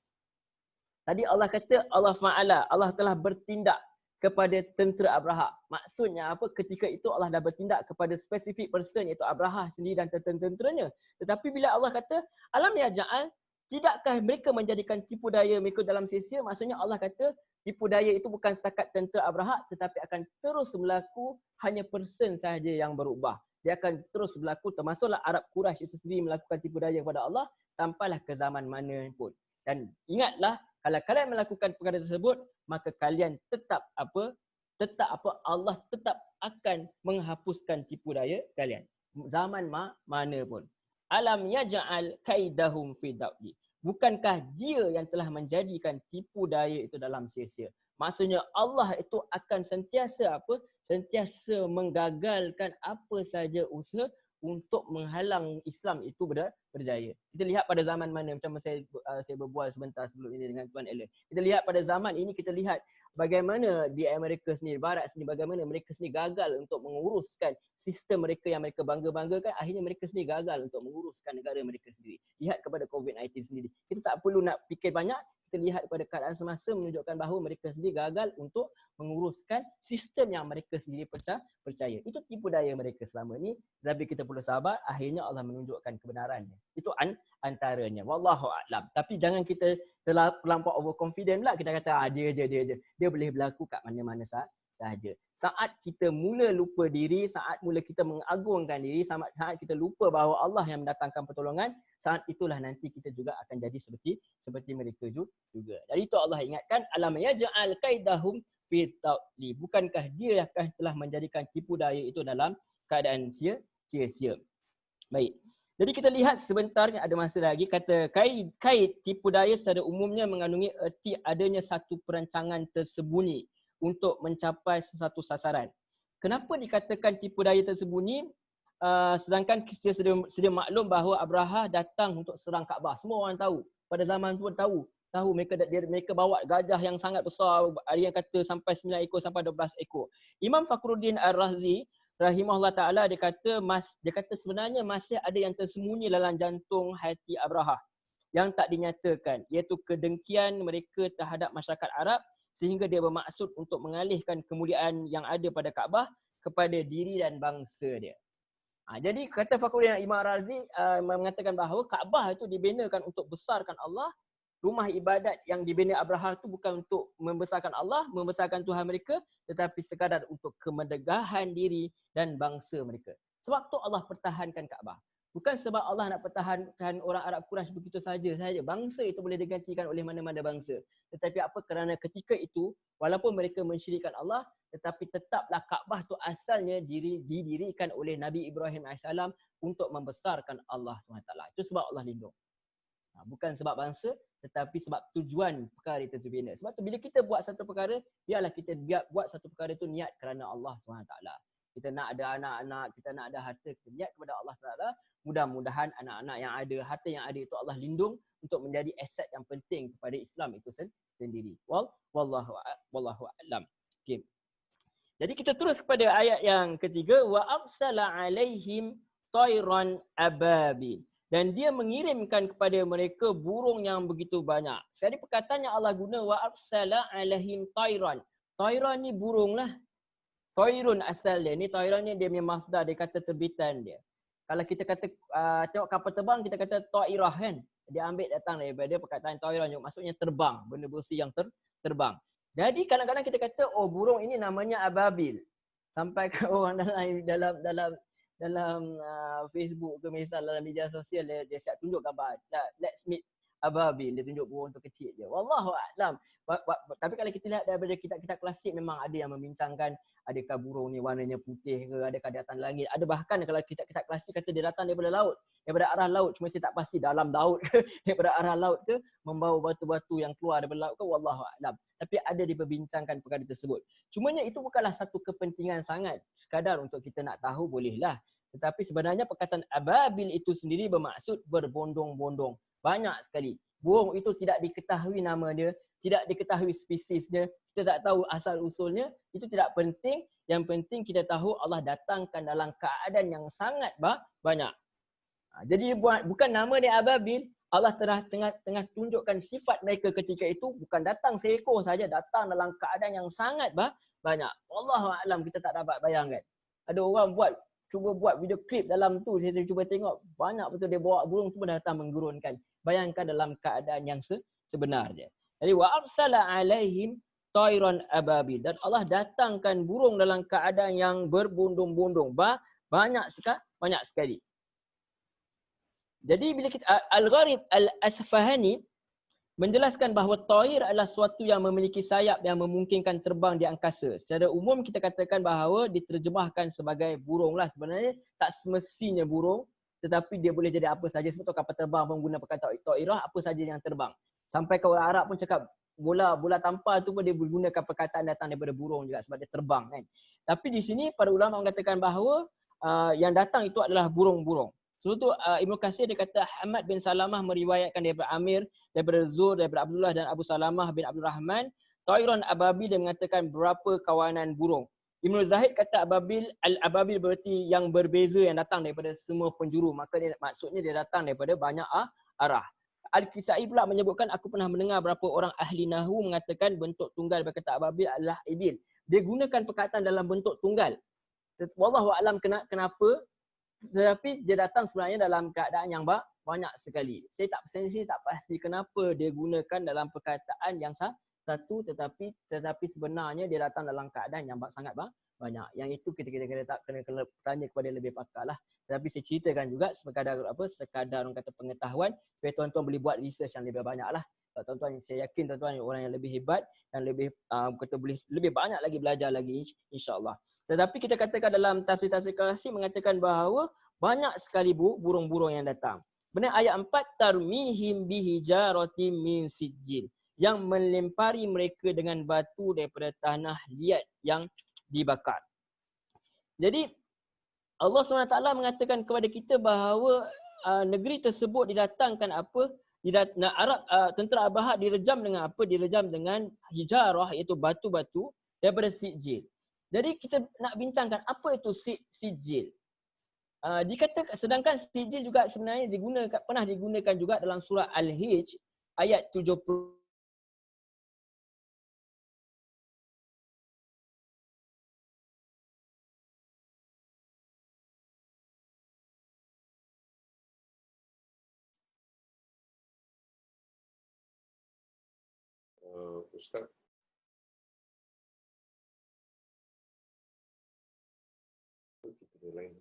Tadi Allah kata Allah fa'ala, Allah telah bertindak kepada tentera Abraha. Maksudnya apa? Ketika itu Allah dah bertindak kepada spesifik person iaitu Abraha sendiri dan tenteranya. Tetapi bila Allah kata alam ya ja'al, tidakkah mereka menjadikan tipu daya mereka dalam sia-sia? Maksudnya Allah kata tipu daya itu bukan setakat tentera Abraha, tetapi akan terus berlaku, hanya person sahaja yang berubah. Dia akan terus berlaku, termasuklah Arab Quraisy itu sendiri melakukan tipu daya kepada Allah sampailah ke zaman mana pun. Dan ingatlah, kalau kalian melakukan perkara tersebut, maka kalian tetap Allah tetap akan menghapuskan tipu daya kalian. Zaman mana pun. Alam yaj'al kaidahum fi dawdi. Bukankah dia yang telah menjadikan tipu daya itu dalam sia-sia? Maksudnya Allah itu akan sentiasa sentiasa menggagalkan apa saja usaha untuk menghalang Islam itu berjaya. Kita lihat pada zaman mana, macam saya berbual sebentar sebelum ini dengan Tuan Ellen. Kita lihat pada zaman ini, kita lihat bagaimana di Amerika sendiri, Barat sendiri, bagaimana mereka sendiri gagal untuk menguruskan sistem mereka yang mereka bangga-banggakan. Akhirnya mereka sendiri gagal untuk menguruskan negara mereka sendiri. Lihat kepada COVID-19 sendiri. Kita tak perlu nak fikir banyak. Kita lihat kepada keadaan semasa menunjukkan bahawa mereka sendiri gagal untuk menguruskan sistem yang mereka sendiri percaya. Itu tipu daya mereka selama ni. Tapi kita perlu sabar, akhirnya Allah menunjukkan kebenarannya. Itu antaranya. Wallahu a'lam. Tapi jangan kita terlampau overconfident pula. Kita kata dia je. Dia boleh berlaku kat mana-mana sahaja. Saat kita mula lupa diri, saat mula kita mengagungkan diri, saat kita lupa bahawa Allah yang mendatangkan pertolongan, saat itulah nanti kita juga akan jadi seperti mereka juga. Jadi itu Allah ingatkan, alam yaj'al kaidahum fi tawli. Bukankah dia yang telah menjadikan tipu daya itu dalam keadaan sia-sia. Baik. Jadi kita lihat sebentar, ada masa lagi, kata kaid tipu daya secara umumnya mengandungi erti adanya satu perancangan tersembunyi untuk mencapai sesuatu sasaran. Kenapa dikatakan tipu daya tersembunyi? Sedangkan kita sedia maklum bahawa Abraha datang untuk serang Kaabah. Semua orang tahu. Pada zaman tu tahu mereka bawa gajah yang sangat besar, ada yang kata sampai 9 ekor sampai 12 ekor. Imam Fakhruddin Ar-Razi rahimahullah taala dia kata sebenarnya masih ada yang tersembunyi dalam jantung hati Abraha yang tak dinyatakan, iaitu kedengkian mereka terhadap masyarakat Arab sehingga dia bermaksud untuk mengalihkan kemuliaan yang ada pada Kaabah kepada diri dan bangsa dia. Jadi kata Fakhruddin Imam Ar-Razi mengatakan bahawa Kaabah itu dibinakan untuk besarkan Allah. Rumah ibadat yang dibina Abraha itu bukan untuk membesarkan Allah, membesarkan Tuhan mereka, tetapi sekadar untuk kemegahan diri dan bangsa mereka. Sebab tu Allah pertahankan Kaabah. Bukan sebab Allah nak pertahankan orang Arab Quraisy begitu saja. Bangsa itu boleh digantikan oleh mana-mana bangsa. Tetapi apa? Kerana ketika itu, walaupun mereka mensyirikkan Allah, tetapi tetaplah Kaabah itu asalnya didirikan oleh Nabi Ibrahim AS untuk membesarkan Allah SWT. Itu sebab Allah lindung. Bukan sebab bangsa, tetapi sebab tujuan perkara itu dibina. Sebab tu bila kita buat satu perkara, biarlah kita buat satu perkara itu niat kerana Allah SWT. Kita nak ada anak-anak, kita nak ada harta, kita niat kepada Allah SWT. Mudah-mudahan anak-anak yang ada, harta yang ada itu Allah lindung untuk menjadi aset yang penting kepada Islam itu sendiri. Wallahu a'lam. Okay. Jadi kita terus kepada ayat yang ketiga, wa arsala alaihim tayran ababil. Dan dia mengirimkan kepada mereka burung yang begitu banyak. Sekali perkataan yang Allah guna, wa arsala alaihim tayran. Tayran ni burung lah. Tayrun asal dia. Ni tayran ni dia punya masdar, dia kata terbitan dia. Kalau kita kata tengok kapal terbang, kita kata tairah kan. Dia ambil datang daripada perkataan tayran, maksudnya terbang, benda bersih yang terbang. Jadi kadang-kadang kita kata burung ini namanya ababil. sampai ke orang dalam Facebook ke misal dalam media sosial dia siap tunjuk gambar let's meet ababil, dia tunjuk burung tu kecil je. Wallahu a'lam. Tapi kalau kita lihat daripada kitab-kitab klasik memang ada yang membincangkan adakah burung ni warnanya putih ke, adakah dia datang langit. Ada bahkan kalau kitab-kitab klasik kata dia datang daripada laut, daripada arah laut, cuma saya tak pasti dalam laut ke daripada arah laut ke, membawa batu-batu yang keluar daripada laut ke, wallahu a'lam. Tapi ada diperbincangkan perkara tersebut. Cumanya itu bukanlah satu kepentingan sangat. Sekadar untuk kita nak tahu bolehlah. Tetapi sebenarnya perkataan ababil itu sendiri bermaksud berbondong-bondong. Banyak sekali. Burung itu tidak diketahui nama dia, tidak diketahui spesies dia, kita tak tahu asal usulnya, itu tidak penting. Yang penting kita tahu Allah datangkan dalam keadaan yang sangat banyak. Jadi bukan nama dia ababil, Allah tengah tunjukkan sifat mereka ketika itu, bukan datang seekor saja, datang dalam keadaan yang sangat banyak. Wallahu a'lam, kita tak dapat bayangkan. Ada orang cuba buat video klip dalam tu, saya cuba tengok, banyak betul dia bawa burung tu pun datang menggurunkan. Bayangkan dalam keadaan yang sebenarnya. Jadi wa arsala alaihim tayran ababil, dan Allah datangkan burung dalam keadaan yang berbondong-bondong. Banyak sekali. Jadi bila kita Al-Gharib Al-Asfahani menjelaskan bahawa tayr adalah sesuatu yang memiliki sayap yang memungkinkan terbang di angkasa. Secara umum kita katakan bahawa diterjemahkan sebagai burung lah. Sebenarnya tak semestinya burung, tetapi dia boleh jadi apa saja. Sebab tu kapal terbang pun guna perkataan tairah, apa saja yang terbang. Sampai ke orang Arab pun cakap bola tampar tu pun dia gunakan perkataan datang daripada burung juga sebab dia terbang kan. Tapi di sini para ulama mengatakan bahawa yang datang itu adalah burung-burung. Sebab tu Ibnu Katsir dia kata Ahmad bin Salamah meriwayatkan daripada Amir, daripada Zur, daripada Abdullah dan Abu Salamah bin Abdul Rahman, Tayran ababil, dia mengatakan berapa kawanan burung. Ibnu Zahid kata ababil, al-ababil berarti yang berbeza, yang datang daripada semua penjuru. Maka maksudnya dia datang daripada banyak arah. Al-Kisai pula menyebutkan, aku pernah mendengar beberapa orang ahli nahwu mengatakan bentuk tunggal berkata ababil adalah ibil. Dia gunakan perkataan dalam bentuk tunggal. Wallahu a'lam kenapa, tetapi dia datang sebenarnya dalam keadaan yang banyak sekali. Saya tak pasti kenapa dia gunakan dalam perkataan yang satu, tetapi sebenarnya dia datang dalam keadaan yang sangat banyak. Yang itu kita kena tanya kepada lebih pakar lah. Tetapi saya ceritakan juga sekadar orang kata pengetahuan, supaya tuan-tuan boleh buat research yang lebih banyak lah. Tuan-tuan, saya yakin tuan-tuan orang yang lebih hebat dan lebih boleh lebih banyak lagi belajar lagi insya-Allah. Tetapi kita katakan dalam tafsir-tafsir klasik mengatakan bahawa banyak sekali burung-burung yang datang. Benar ayat 4, tarmihim bihijaratin min sijil, yang melempari mereka dengan batu daripada tanah liat yang dibakar. Jadi Allah SWT mengatakan kepada kita bahawa negeri tersebut didatangkan apa? Tentera Abraha direjam dengan apa? Direjam dengan hijarah, iaitu batu-batu daripada sijil. Jadi kita nak bincangkan apa itu sijil. Dikatakan, sedangkan sijil juga sebenarnya pernah digunakan juga dalam surah Al-Hijr ayat 70. Ustaz. Kita lain.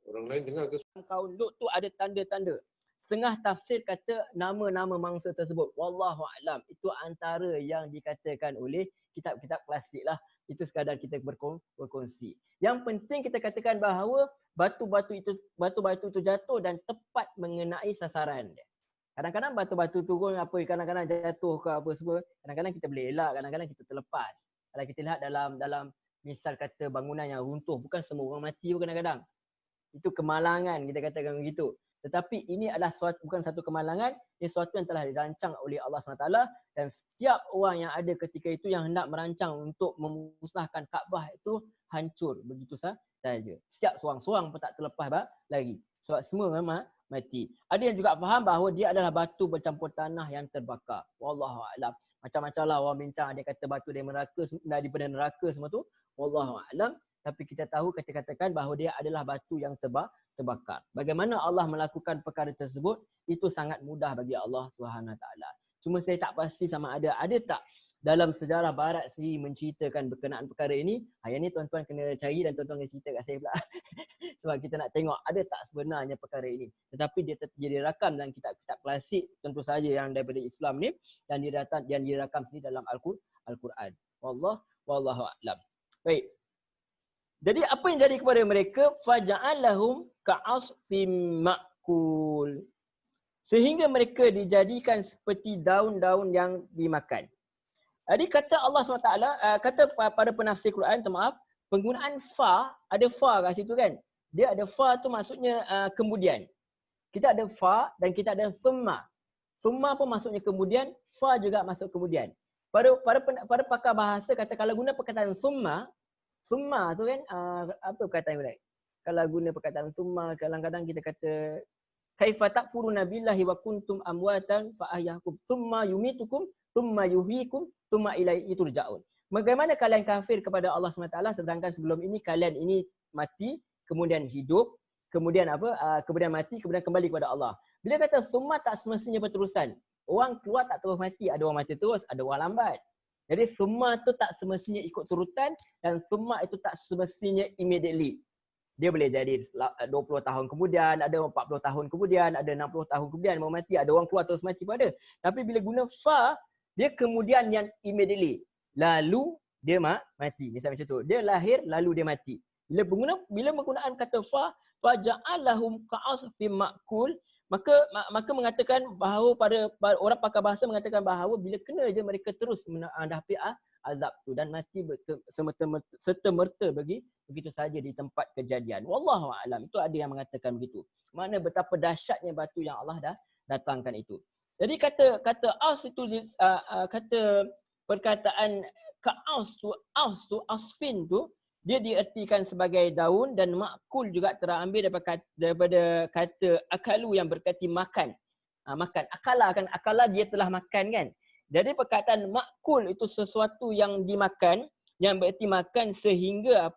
Orang lain dengar ke? Kaum Lut tu ada tanda-tanda. Setengah tafsir kata nama-nama mangsa tersebut. Wallahu a'lam. Itu antara yang dikatakan oleh kitab-kitab klasik lah. Itu sekadar kita berkongsi. Yang penting kita katakan bahawa batu-batu itu jatuh dan tepat mengenai sasaran dia. Kadang-kadang batu-batu turun kadang-kadang jatuh ke apa semua. Kadang-kadang kita boleh elak, kadang-kadang kita terlepas. Kalau kita lihat dalam misal kata bangunan yang runtuh, bukan semua orang mati pun kadang-kadang. Itu kemalangan, kita katakan begitu. Tetapi ini adalah bukan satu kemalangan, ini sesuatu yang telah dirancang oleh Allah SWT, dan setiap orang yang ada ketika itu yang hendak merancang untuk memusnahkan Kaabah itu hancur begitu saja. Setiap seorang-seorang pun tak terlepas lagi. Sebab semua memang mati. Ada yang juga faham bahawa dia adalah batu bercampur tanah yang terbakar. Wallahu a'lam. Macam-macam lah orang bincang, dia kata batu daripada neraka semua tu. Wallahu a'lam. Tapi kita tahu, kita katakan bahawa dia adalah batu yang terbakar. Bagaimana Allah melakukan perkara tersebut, itu sangat mudah bagi Allah SWT. Cuma saya tak pasti sama ada tak dalam sejarah barat sendiri menceritakan berkenaan perkara ini. Yang ni tuan-tuan kena cari dan tuan-tuan kena cerita kat saya pula. Sebab kita nak tengok ada tak sebenarnya perkara ini. Tetapi dia direkam dalam kitab-kitab klasik tentu saja yang daripada Islam ni, dan direkam sendiri dalam Al-Quran. Wallahu a'lam. Baik. Jadi apa yang jadi kepada mereka? Faja'alahum ka'asfim ma'kul. Sehingga mereka dijadikan seperti daun-daun yang dimakan. Jadi kata Allah SWT, kata pada penafsir Quran, maaf, penggunaan fa, ada fa kat situ kan. Dia ada fa tu maksudnya kemudian. Kita ada fa dan kita ada thumma. Thumma pun maksudnya kemudian, fa juga masuk kemudian. Pada pakar bahasa kata kalau guna perkataan thumma tu kan, apa perkataan yang baik? Kalau guna perkataan thumma, kadang-kadang kita kata kaifa takfuruna billahi wa kuntum amwatan fa ahyakum thumma yumitukum thumma yuhyikum thumma ilaihi turja'un. Bagaimana kalian kafir kepada Allah SWT sedangkan sebelum ini kalian ini mati, kemudian hidup, kemudian kemudian mati, kemudian kembali kepada Allah. Bila kata thumma tak semestinya berterusan. Orang keluar tak terus mati, ada orang mati terus, ada orang lambat. Jadi thumma tu tak semestinya ikut turutan dan thumma itu tak semestinya immediately. Dia boleh jadi 20 tahun kemudian, ada 40 tahun kemudian, ada 60 tahun kemudian mau mati, ada orang keluar terus mati pun ada. Tapi bila guna fa, dia kemudian yang immediately. Lalu dia mati. Misalnya macam tu. Dia lahir lalu dia mati. Bila menggunakan kata fa, faja'alahum ka'asfim ma'kul, maka mengatakan bahawa pada orang pakar bahasa mengatakan bahawa bila kena je mereka terus menghadapi azab tu dan mati serta-merta begitu saja di tempat kejadian. Wallahu a'lam. Itu ada yang mengatakan begitu. Mana betapa dahsyatnya batu yang Allah dah datangkan itu. Jadi kata as itu kata perkataan ka'as tu asfin tu dia diartikan sebagai daun dan makul juga terambil daripada kata akalu yang berkati makan. Makan. Akala dia telah makan kan. Jadi perkataan makul itu sesuatu yang dimakan, yang bererti makan sehingga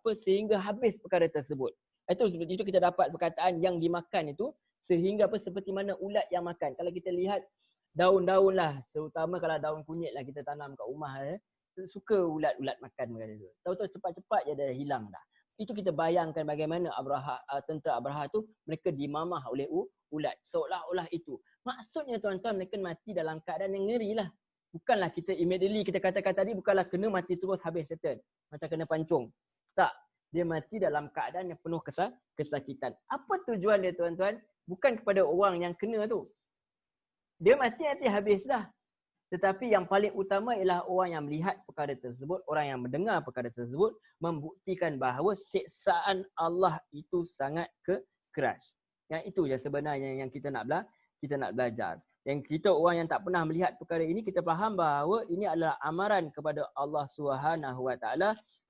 habis perkara tersebut. Itu kita dapat perkataan yang dimakan itu sehingga seperti mana ulat yang makan. Kalau kita lihat daun-daun lah, terutama kalau daun kunyit lah kita tanam kat rumah suka ulat-ulat makan perkara tu. Tahu-tahu cepat-cepat je dah hilang dah. Itu kita bayangkan bagaimana tentera Abraha tu mereka dimamah oleh ulat. Seolah-olah itu. Maksudnya tuan-tuan mereka mati dalam keadaan yang ngeri lah. Bukanlah kita immediately kita katakan tadi bukanlah kena mati terus habis settle. Macam kena pancung. Tak. Dia mati dalam keadaan yang penuh kesakitan. Apa tujuan dia tuan-tuan? Bukan kepada orang yang kena tu. Dia mati habis dah. Tetapi yang paling utama ialah orang yang melihat perkara tersebut, orang yang mendengar perkara tersebut membuktikan bahawa siksaan Allah itu sangat keras. Yang itu je sebenarnya yang kita nak belajar. Yang kita orang yang tak pernah melihat perkara ini, kita faham bahawa ini adalah amaran kepada Allah SWT.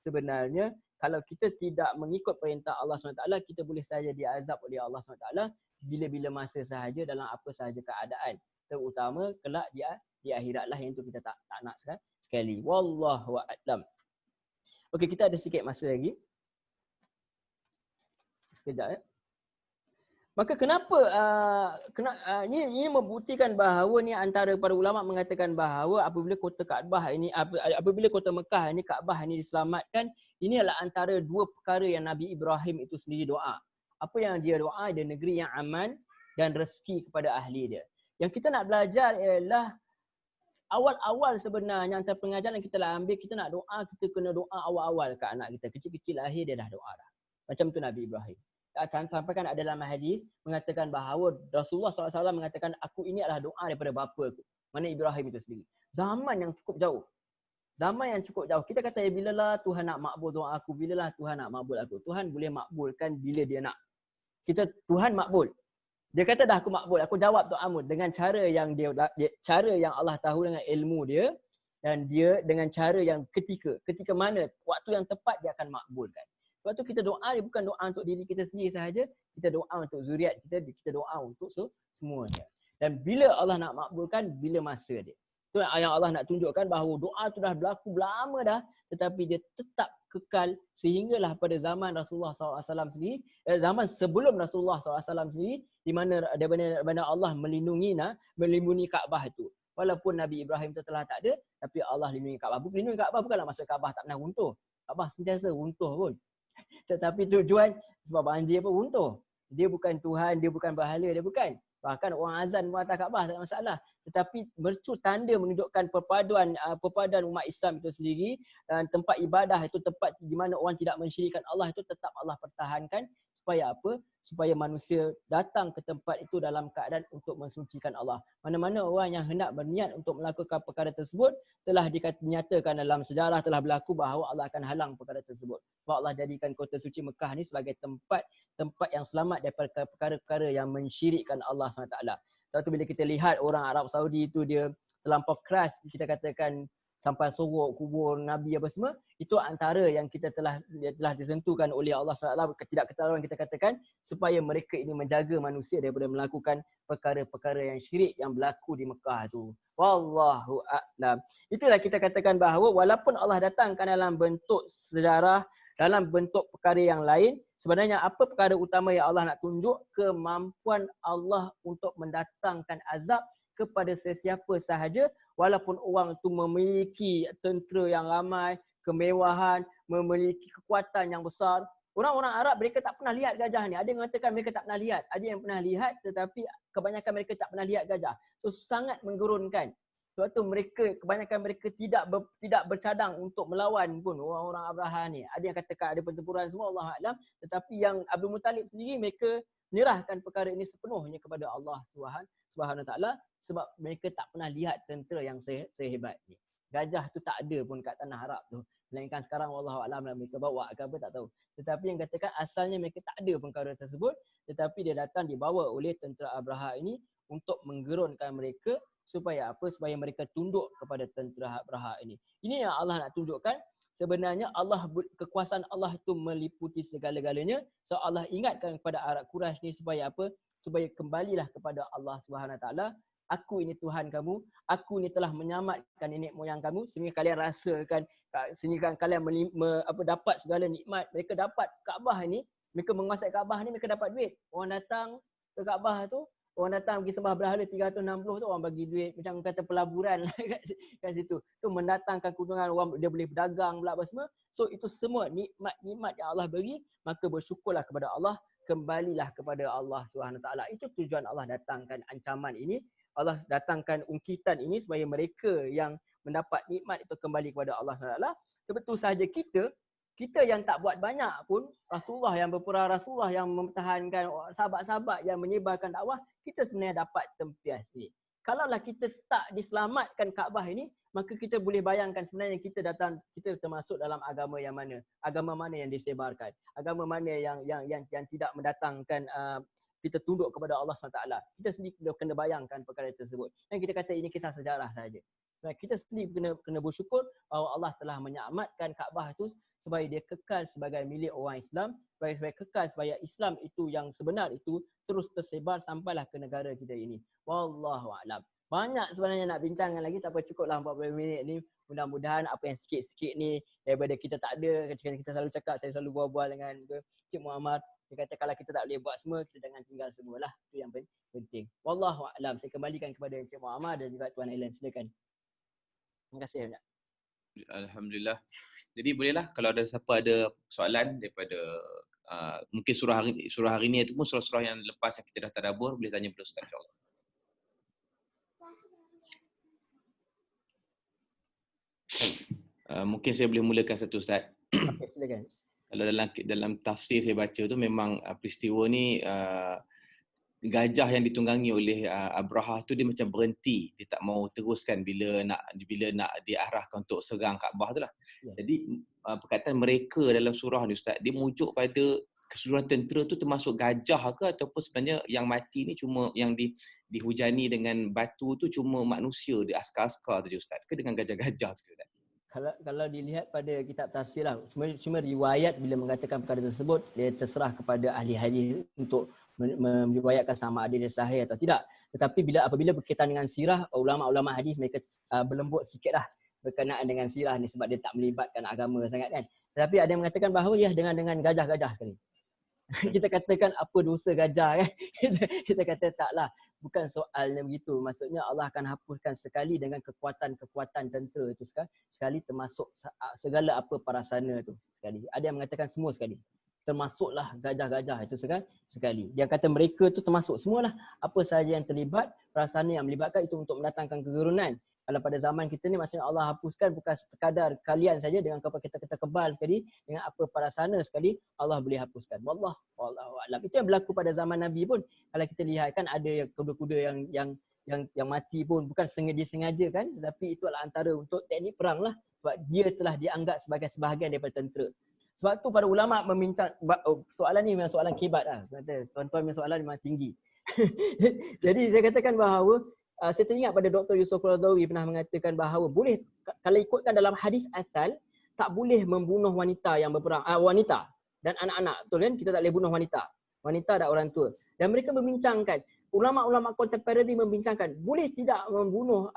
Sebenarnya kalau kita tidak mengikut perintah Allah SWT, kita boleh sahaja diazab oleh Allah SWT bila-bila masa sahaja dalam apa sahaja keadaan. Terutama kelak di akhirat lah, yang itu kita tak nak sekali. Wallahu a'lam. Okey, kita ada sikit masa lagi. Sekejap ya. Maka kenapa ini membuktikan bahawa ni antara para ulama mengatakan bahawa apabila kota Mekah ini Kaabah ini diselamatkan, ini adalah antara dua perkara yang Nabi Ibrahim itu sendiri doa. Apa yang dia doa? Dia negeri yang aman dan rezeki kepada ahli dia. Yang kita nak belajar ialah awal-awal sebenarnya antara pengajaran yang kita lah ambil, kita nak doa, kita kena doa awal-awal ke anak kita. Kecil-kecil lahir dia dah doa dah. Macam tu Nabi Ibrahim. Sampai kan ada dalam hadis mengatakan bahawa Rasulullah SAW mengatakan aku ini adalah doa daripada bapa aku. Mana Ibrahim itu sendiri. Zaman yang cukup jauh. Kita kata bilalah Tuhan nak makbul doa aku, bilalah Tuhan nak makbul aku. Tuhan boleh makbulkan bila dia nak. Tuhan makbul. Dia kata dah aku makbul, aku jawab doamu dengan cara yang cara yang Allah tahu dengan ilmu dia, dan dia dengan cara yang ketika mana waktu yang tepat dia akan makbulkan. Sebab tu kita doa dia bukan doa untuk diri kita sendiri sahaja, kita doa untuk zuriat kita doa untuk semuanya. Dan bila Allah nak makbulkan, bila masa dia. Itu yang Allah nak tunjukkan bahawa doa tu dah berlaku lama dah, tetapi dia tetap kekal sehinggalah pada zaman Rasulullah SAW sendiri, zaman sebelum Rasulullah SAW sendiri, di mana Allah melindungi Kaabah itu. Walaupun Nabi Ibrahim tu telah tak ada, tapi Allah lindungi Kaabah. Lindungi Kaabah bukanlah maksud Kaabah tak pernah runtuh. Kaabah sentiasa runtuh pun. Tetapi tujuan sebab banjir pun runtuh. Dia bukan Tuhan, dia bukan berhala, dia bukan. Bahkan orang azan pun atas Kaabah tak ada masalah. Tetapi tanda menunjukkan perpaduan umat Islam itu sendiri, dan tempat ibadah itu tempat di mana orang tidak mensyirikkan Allah itu tetap Allah pertahankan. Supaya apa? Supaya manusia datang ke tempat itu dalam keadaan untuk mensucikan Allah. Mana-mana orang yang hendak berniat untuk melakukan perkara tersebut telah dinyatakan dalam sejarah, telah berlaku bahawa Allah akan halang perkara tersebut. Sebab Allah jadikan kota suci Mekah ni sebagai tempat yang selamat daripada perkara-perkara yang mensyirikkan Allah SWT. Sebab tu bila kita lihat orang Arab Saudi itu dia terlampau keras, kita katakan sampai sorok kubur Nabi apa semua, itu antara yang kita telah disentuhkan oleh Allah SWT. Ketidaktahuan kita katakan supaya mereka ini menjaga manusia daripada melakukan perkara-perkara yang syirik yang berlaku di Mekah tu. Wallahu a'lam. Itulah kita katakan bahawa walaupun Allah datangkan dalam bentuk sejarah, dalam bentuk perkara yang lain, sebenarnya apa perkara utama yang Allah nak tunjuk? Kemampuan Allah untuk mendatangkan azab kepada sesiapa sahaja, walaupun orang itu memiliki tentera yang ramai, kemewahan, memiliki kekuatan yang besar. Orang-orang Arab mereka tak pernah lihat gajah ni. Ada yang mengatakan mereka tak pernah lihat, ada yang pernah lihat, tetapi kebanyakan mereka tak pernah lihat gajah. So sangat menggurunkan. Sebab tu kebanyakan mereka tidak bercadang untuk melawan pun orang-orang Abraha ni. Ada yang katakan ada pertempuran semua, Allah A'lam. Tetapi yang Abdul Muttalib sendiri, mereka menyerahkan perkara ini sepenuhnya kepada Allah Subhanahu Wa Taala. Sebab mereka tak pernah lihat tentera yang sehebat ni. Gajah tu tak ada pun kat tanah Arab tu. Melainkan sekarang Wallahualam mereka bawa ke apa tak tahu. Tetapi yang katakan asalnya mereka tak ada perkara tersebut. Tetapi dia datang dibawa oleh tentera Abraha ini untuk menggerunkan mereka supaya apa? Supaya mereka tunduk kepada tentera Abraha ini. Ini yang Allah nak tunjukkan. Sebenarnya kekuasaan Allah itu meliputi segala-galanya. So Allah ingatkan kepada Arab Quraisy ni supaya apa? Supaya kembalilah kepada Allah Subhanahu Wa Taala. Aku ini Tuhan kamu, aku ini telah menyelamatkan nenek moyang kamu sehingga kalian rasakan, sehingga kalian dapat segala nikmat. Mereka dapat Kaabah ni, mereka menguasai Kaabah ni, mereka dapat duit. Orang datang ke Kaabah tu, orang datang pergi sembah berhala 360 tu, orang bagi duit macam kata pelaburan kat situ. Tu mendatangkan keuntungan, orang dia boleh berdagang pula apa semua. So itu semua nikmat-nikmat yang Allah beri, maka bersyukurlah kepada Allah, kembalilah kepada Allah Subhanahu Taala. Itu tujuan Allah datangkan ancaman ini. Allah datangkan ungkitan ini supaya mereka yang mendapat nikmat itu kembali kepada Allah SWT. Sebetul sahaja kita yang tak buat banyak pun, Rasulullah yang berperang, Rasulullah yang mempertahankan, sahabat-sahabat yang menyebarkan dakwah, kita sebenarnya dapat tempias ni. Kalaulah kita tak diselamatkan Kaabah ini, maka kita boleh bayangkan sebenarnya kita termasuk dalam agama yang mana? Agama mana yang disebarkan? Agama mana yang tidak mendatangkan kita tunduk kepada Allah SWT. Kita sendiri kena bayangkan perkara tersebut. Dan kita kata ini kisah sejarah saja. Dan kita sendiri kena bersyukur bahawa Allah telah menyelamatkan Kaabah itu supaya dia kekal sebagai milik orang Islam, supaya kekal supaya Islam itu yang sebenar itu terus tersebar sampailah ke negara kita ini. Wallahu a'lam. Banyak sebenarnya nak bincangkan lagi, tak apa, cukuplah 40 minit ni. Mudah-mudahan apa yang sikit-sikit ni daripada kita tak ada, kita selalu cakap, saya selalu bual-bual dengan Cik Muhammad. Dia kata kalau kita tak boleh buat semua, kita jangan tinggal semualah. Itu yang penting. Wallahu a'lam. Saya kembalikan kepada Encik Muhammad dan juga Tuan Ellen. Silakan. Terima kasih banyak. Alhamdulillah. Jadi bolehlah kalau ada siapa ada soalan daripada mungkin surah hari ni ataupun surah-surah yang lepas yang kita dah tadabbur, boleh tanya pada Ustaz insya-Allah. Mungkin saya boleh mulakan satu Ustaz. Okay, silakan. Kalau dalam tafsir saya baca tu memang peristiwa ni gajah yang ditunggangi oleh Abraha tu dia macam berhenti, dia tak mau teruskan bila nak diarahkan untuk serang Kaabah tu lah. Ya. Jadi perkataan mereka dalam surah ni Ustaz, dia merujuk pada keseluruhan tentera tu termasuk gajah ke ataupun sebenarnya yang mati ni cuma yang dihujani dengan batu tu cuma manusia, dia askar-askar tu je Ustaz, ke dengan gajah-gajah tu Ustaz? Kalau dilihat pada kitab tafsir lah, cuma riwayat bila mengatakan perkara tersebut, dia terserah kepada ahli hadis untuk meriwayatkan sama ada dia sahih atau tidak. Tetapi apabila berkaitan dengan sirah, ulama-ulama hadis mereka berlembut sikitlah berkenaan dengan sirah ni sebab dia tak melibatkan agama sangat kan. Tetapi ada yang mengatakan bahawa ya dengan gajah-gajah sekali. Kita katakan apa dosa gajah kan? Kita kata taklah. Bukan soalnya begitu. Maksudnya Allah akan hapuskan sekali dengan kekuatan-kekuatan tentera itu sekali termasuk segala apa parasana tu sekali. Ada yang mengatakan semua sekali. Termasuklah gajah-gajah itu sekali. Dia kata mereka tu termasuk semualah apa sahaja yang terlibat, perasaan yang melibatkan itu untuk mendatangkan kegerunan. Kalau pada zaman kita ni maksudnya Allah hapuskan bukan sekadar kalian saja dengan kita kebal sekali, dengan apa parasana sekali Allah boleh hapuskan. Wallahu a'lam. Itu yang berlaku pada zaman Nabi pun. Kalau kita lihat kan ada yang kuda-kuda yang mati pun bukan sengaja kan, tetapi itu adalah antara untuk teknik perang lah, sebab dia telah dianggap sebagai sebahagian daripada tentera. Sebab tu para ulama membincang soalan ni memang soalan kibat lah. Tuan-tuan punya soalan memang tinggi. Jadi saya katakan bahawa saya teringat pada Dr. Yusuf Qaradawi pernah mengatakan bahawa boleh, kalau ikutkan dalam hadis asal, tak boleh membunuh wanita yang berperang, wanita dan anak-anak, betul kan? Kita tak boleh bunuh wanita dan orang tua. Dan mereka membincangkan, ulama-ulama contemporary membincangkan, boleh tidak membunuh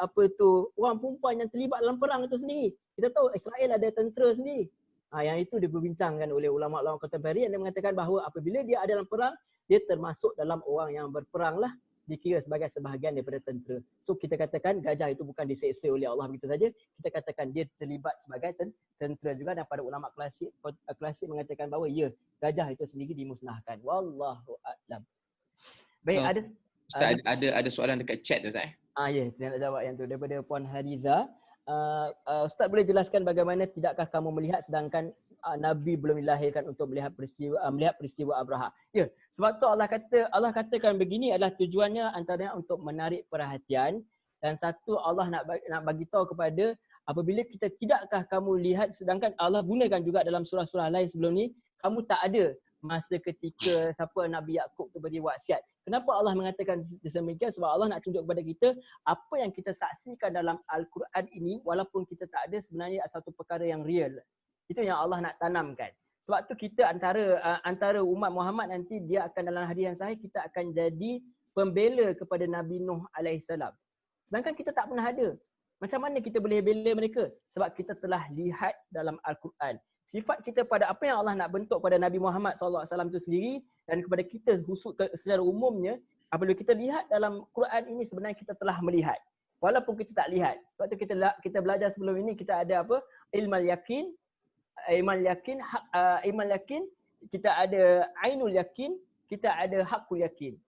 orang perempuan yang terlibat dalam perang itu sendiri. Kita tahu Israel ada tentera sendiri. Yang itu diperbincangkan oleh ulama-ulama contemporary yang mengatakan bahawa apabila dia ada dalam perang, dia termasuk dalam orang yang berperang lah, dikira sebagai sebahagian daripada tentera. So kita katakan gajah itu bukan diseksa oleh Allah begitu saja. Kita katakan dia terlibat sebagai tentera juga, dan pada ulama klasik mengatakan bahawa ya, gajah itu sendiri dimusnahkan. Wallahu a'lam. Baik, Ustaz, ada soalan dekat chat Ustaz. Ya, saya nak jawab yang tu daripada Puan Hariza. Ustaz boleh jelaskan bagaimana tidakkah kamu melihat sedangkan Nabi belum dilahirkan untuk melihat peristiwa Abraha? Ya, sebab tu Allah katakan begini adalah tujuannya antaranya untuk menarik perhatian, dan satu Allah nak bagi tahu kepada apabila tidakkah kamu lihat, sedangkan Allah gunakan juga dalam surah-surah lain sebelum ni, kamu tak ada masa ketika Nabi Yaqub tu beri wasiat. Kenapa Allah mengatakan demikian? Sebab Allah nak tunjuk kepada kita apa yang kita saksikan dalam Al-Quran ini, walaupun kita tak ada, sebenarnya satu perkara yang real. Itu yang Allah nak tanamkan. Sebab tu kita antara umat Muhammad nanti, dia akan dalam hadis yang sahih, kita akan jadi pembela kepada Nabi Nuh alaihissalam. Sedangkan kita tak pernah ada. Macam mana kita boleh bela mereka? Sebab kita telah lihat dalam Al-Quran. Sifat kita pada apa yang Allah nak bentuk pada Nabi Muhammad SAW itu sendiri, dan kepada kita secara umumnya, apabila kita lihat dalam Quran ini, sebenarnya kita telah melihat. Walaupun kita tak lihat. Sebab tu kita belajar sebelum ini, kita ada apa? Ilmal yakin, kita ada ainul yakin, kita ada hakul yakin.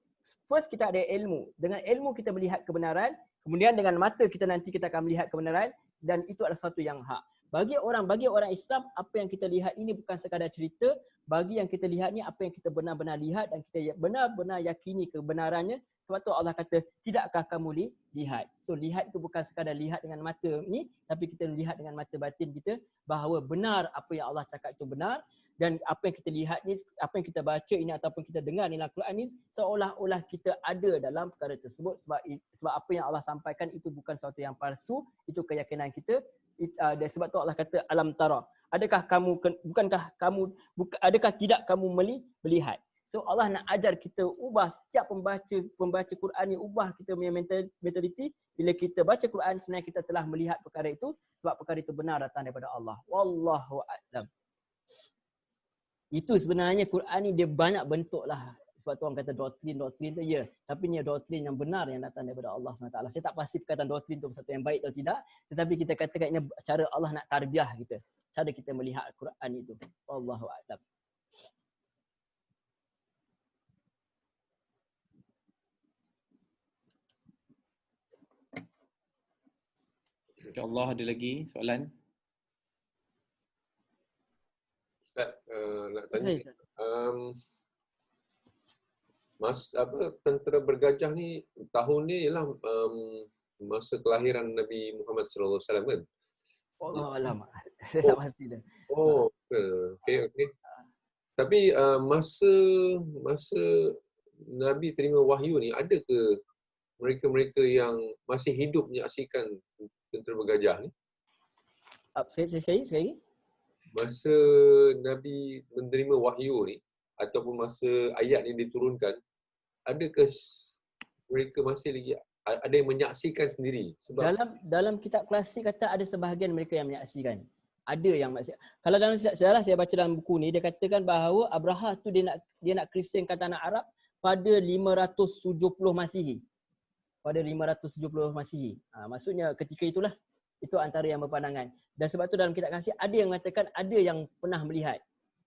First kita ada ilmu. Dengan ilmu kita melihat kebenaran, kemudian dengan mata kita akan melihat kebenaran, dan itu adalah satu yang hak. Bagi orang Islam, apa yang kita lihat ini bukan sekadar cerita. Bagi yang kita lihat ni, apa yang kita benar-benar lihat dan kita benar-benar yakini kebenarannya. Sebab tu Allah kata, tidakkah kamu lihat? So lihat itu bukan sekadar lihat dengan mata ni, tapi kita lihat dengan mata batin kita bahawa benar apa yang Allah cakap itu benar. Dan apa yang kita lihat ni, apa yang kita baca ini ataupun kita dengar ni dalam Quran ni, seolah-olah kita ada dalam perkara tersebut. Sebab apa yang Allah sampaikan itu bukan sesuatu yang palsu, itu keyakinan kita. Sebab tu Allah kata alam tara, adakah tidak kamu melihat? So Allah nak ajar kita ubah setiap pembaca Quran ni, ubah kita punya mentality. Bila kita baca Quran, sebenarnya kita telah melihat perkara itu, sebab perkara itu benar datang daripada Allah. Wallahu a'lam. Itu sebenarnya Quran ni dia banyak bentuk lah. Sebab tu orang kata doktrin tu ya. Tapi ni doktrin yang benar yang datang daripada Allah SWT. Saya tak pasti perkataan doktrin tu satu yang baik atau tidak. Tetapi kita katakan ini cara Allah nak tarbiyah kita. Cara kita melihat Quran itu. Wallahu a'lam. InsyaAllah ada lagi soalan. Ustaz, nak tanya. Tentera bergajah ni tahun ni ialah masa kelahiran Nabi Muhammad sallallahu alaihi wasallam kan? Allah alam. Saya tak pasti dah. Oh, okey. Tapi masa Nabi terima wahyu ni, ada ke mereka-mereka yang masih hidup menyaksikan tentera bergajah ni? Sekali. Masa Nabi menerima wahyu ni ataupun masa ayat yang diturunkan, adakah mereka masih lagi ada yang menyaksikan sendiri? Sebab dalam kitab klasik kata ada sebahagian mereka yang menyaksikan. Ada yang menyaksikan. Kalau dalam sejarah saya baca dalam buku ni, dia katakan bahawa Abraha tu dia nak Kristiankan tanah Arab pada 570 Masihi. pada 570 Masihi. Maksudnya ketika itulah, itu antara yang berpandangan. Dan sebab tu dalam kitab Kasih ada yang mengatakan ada yang pernah melihat.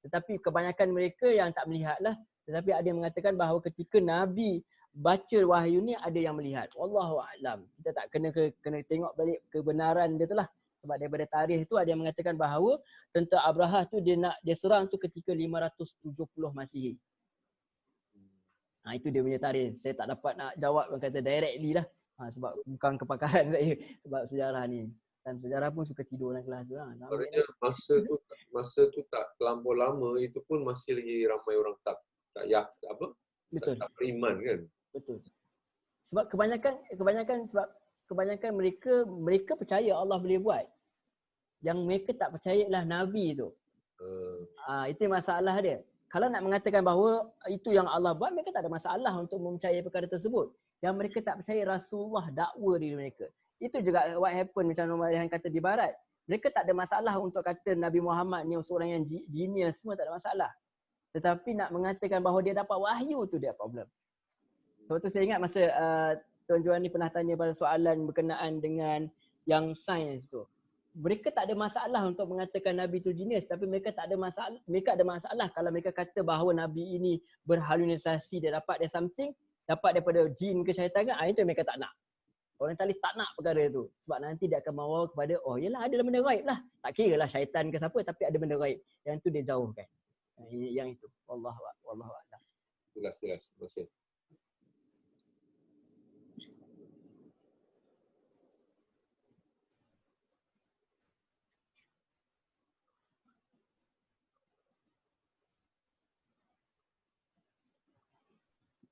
Tetapi kebanyakan mereka yang tak melihatlah. Tetapi ada yang mengatakan bahawa ketika Nabi baca wahyu ni ada yang melihat. Wallahu a'lam. Kita tak kena tengok balik kebenaran dia tu lah. Sebab daripada tarikh tu ada yang mengatakan bahawa tentera Abrahah tu dia serang tu ketika 570 Masihi. Itu dia punya tarikh. Saya tak dapat nak jawab orang kata directly lah. Sebab bukan kepakaran saya sebab sejarah ni. Dan sejarah pun suka tidur dalam kelas tu lah. Maksudnya masa tu tak terlampau lama, itu pun masih lagi ramai orang tak Betul. tak beriman kan. Betul. Sebab kebanyakan mereka percaya Allah boleh buat. Yang mereka tak percaya lah Nabi tu. Itu masalah dia. Kalau nak mengatakan bahawa itu yang Allah buat, mereka tak ada masalah untuk mempercayai perkara tersebut. Yang mereka tak percaya Rasulullah dakwa diri mereka. Itu juga what happen macam Nomad Rehan kata di barat. Mereka tak ada masalah untuk kata Nabi Muhammad ni seorang yang genius, semua tak ada masalah. Tetapi nak mengatakan bahawa dia dapat wahyu tu dia problem. Sebab tu saya ingat masa Tuan Johan ni pernah tanya pada soalan berkenaan dengan yang sains tu. Mereka tak ada masalah untuk mengatakan Nabi tu genius, tapi mereka ada masalah kalau mereka kata bahawa Nabi ini berhalusinasi, dia dapat something, dapat daripada jin ke syaitan kan, itu mereka tak nak. Orientalis tak nak perkara tu. Sebab nanti dia akan membawa kepada, yelah ada benda gaib lah. Tak kira lah syaitan ke siapa, tapi ada benda gaib. Yang tu dia jauhkan. Yang itu. Wallahu a'lam. Jelas. Terima kasih.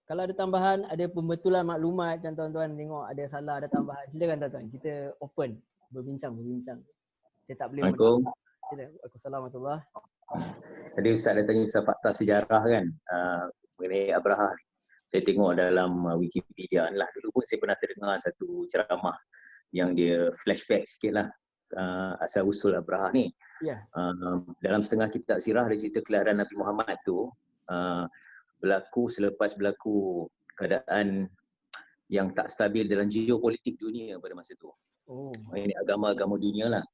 Kalau ada tambahan, ada pembetulan maklumat dan tuan-tuan tengok ada salah, ada tambahan, silakan tuan-tuan. Kita open, berbincang. Saya tak boleh Assalamualaikum. Waalaikumsalam warahmatullahi. Tadi Ustaz dah tanya pasal fakta sejarah kan, mengenai Abrahah. Saya tengok dalam Wikipedia lah. Dulu pun saya pernah terdengar satu ceramah yang dia flashback sikit lah asal usul Abrahah ni. Ya. Dalam setengah kitab sirah dia cerita kelahiran Nabi Muhammad tu berlaku selepas berlaku keadaan yang tak stabil dalam geopolitik dunia pada masa tu. Ini agama-agama dunia lah.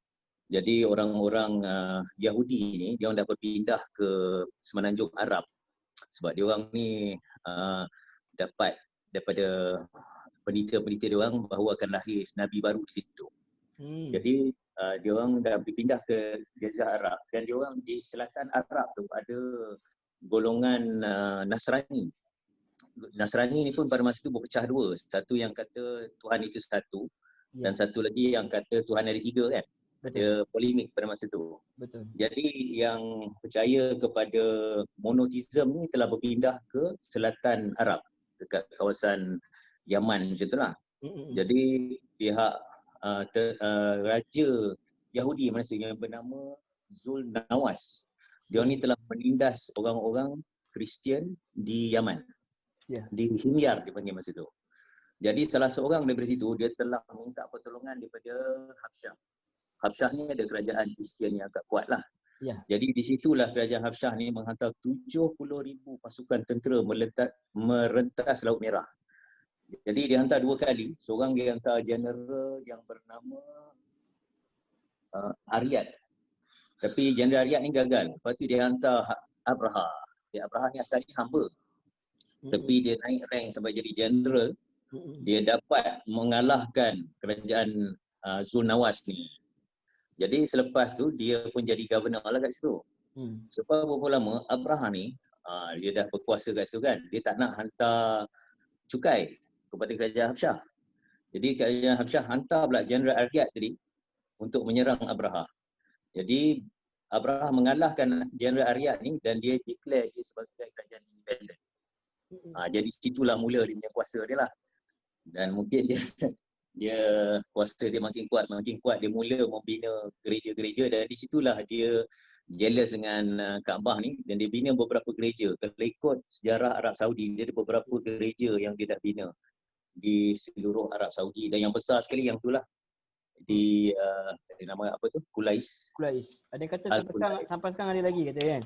Jadi orang-orang Yahudi ni, dia orang dah berpindah ke semenanjung Arab. Sebab dia orang ni dapat daripada peneliti-peneliti dia orang bahawa akan lahir Nabi baru di situ. Jadi dia orang dah berpindah ke Jazirah Arab, dan dia orang di selatan Arab tu ada golongan Nasrani. Nasrani ni pun pada masa tu berpecah dua. Satu yang kata Tuhan itu satu, dan satu lagi yang kata Tuhan ada tiga kan. Betul. Dia polemik pada masa tu. Betul. Jadi yang percaya kepada monoteism ni telah berpindah ke selatan Arab, dekat kawasan Yaman macam tu lah. Jadi pihak Raja Yahudi maksudnya bernama Zulnawas, dia ni telah menindas orang-orang Kristian di Yaman. Di Himyar dipanggil masa tu. Jadi salah seorang daripada situ dia telah minta pertolongan daripada Habsyah. Habsyah ni ada kerajaan Kristian yang agak kuat lah. Jadi di situlah kerajaan Habsyah ni menghantar 70,000 pasukan tentera merentas Laut Merah. Jadi dia hantar dua kali. Seorang dia hantar jeneral yang bernama Aryad. Tapi jeneral Aryad ni gagal. Lepas tu dia hantar Abraha. Abraha ni asalnya hamba. Tapi dia naik rank sampai jadi jeneral. Dia dapat mengalahkan kerajaan Zulnawas ni. Jadi selepas tu dia pun jadi governor lah kat situ. Sebab berapa lama Abraha ni dia dah berkuasa kat situ kan. Dia tak nak hantar cukai kepada kerajaan Habsyah. Jadi kerajaan Habsyah hantar pula jeneral Aryad tadi untuk menyerang Abraha. Jadi Abraha mengalahkan jeneral Aryad ni dan dia declare dia sebagai kerajaan independen. Jadi situlah mula dia punya kuasa dia lah. Dan mungkin dia kuasa dia makin kuat, dia mula membina gereja-gereja, dan di situlah dia jealous dengan Kaabah ni, dan dia bina beberapa gereja. Kalau ikut sejarah Arab Saudi, dia ada beberapa gereja yang dia dah bina di seluruh Arab Saudi, dan yang besar sekali yang itulah di nama apa tu? Kulais. Ada yang kata sampai sekarang ada lagi kata kan.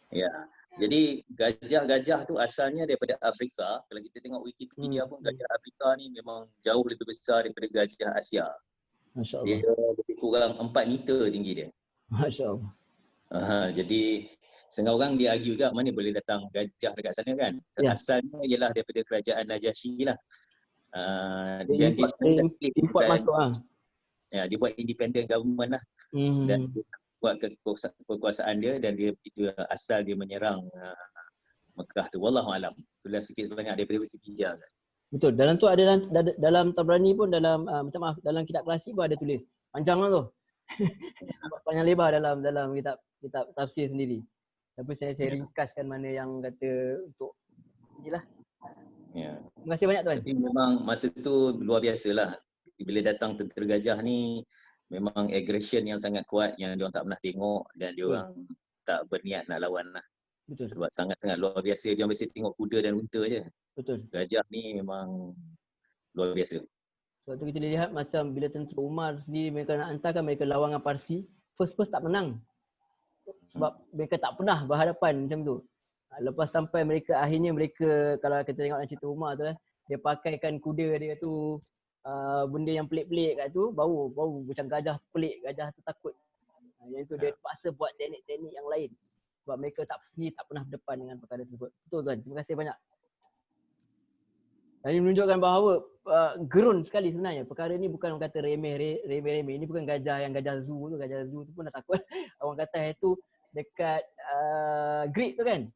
Ya. Jadi gajah-gajah tu asalnya daripada Afrika. Kalau kita tengok Wikipedia pun gajah Afrika ni memang jauh lebih besar daripada gajah Asia. Masya Dia Allah. lebih kurang 4 meter tinggi dia. Masya Allah. Jadi setengah orang dia argue juga mana boleh datang gajah dekat sana kan. Ya. Asalnya ialah daripada kerajaan Najasyi lah. Dia Dan dia sebenarnya dah split import bukan, masuk ah. ya, dia buat independent government lah. Dan dia buat kekuasaan dia dan dia itu asal dia menyerang Mekah tu. Wallahu alam. Itulah sikit sebanyak daripada Wikipedia kan. Betul. Dalam tu ada dalam Tabrani pun dalam minta maaf dalam kitab klasik pun ada tulis. Panjang lah tu. Panjang lebar dalam kitab tafsir sendiri. Tapi saya ringkaskan mana yang kata untuk inilah. Ya. Terima kasih banyak tuan. Tapi memang masa tu luar biasalah. Bila datang tentera gajah ni memang aggression yang sangat kuat yang diorang tak pernah tengok dan diorang tak berniat nak lawan lah. Betul. Sebab sangat-sangat luar biasa. Dia mesti tengok kuda dan unta je. Betul. Gajah ni memang luar biasa. Sebab tu kita lihat macam bila tentera Umar sendiri mereka nak hantarkan mereka lawan dengan Parsi, first tak menang. Sebab mereka tak pernah berhadapan macam tu. Lepas sampai akhirnya mereka kalau kita tengok dalam cerita Umar tu dia pakaikan kuda dia tu benda yang pelik-pelik kat tu, bau macam gajah pelik, gajah tu takut. Yang tu dia terpaksa buat teknik-teknik yang lain. Sebab mereka tak pernah berdepan dengan perkara tersebut. Betul tuan, terima kasih banyak. Dan ini menunjukkan bahawa gerun sekali sebenarnya. Perkara ni bukan orang kata remeh. Ini bukan gajah zoo tu. Gajah zoo tu pun dah takut. Orang kata itu dekat Greek tu kan.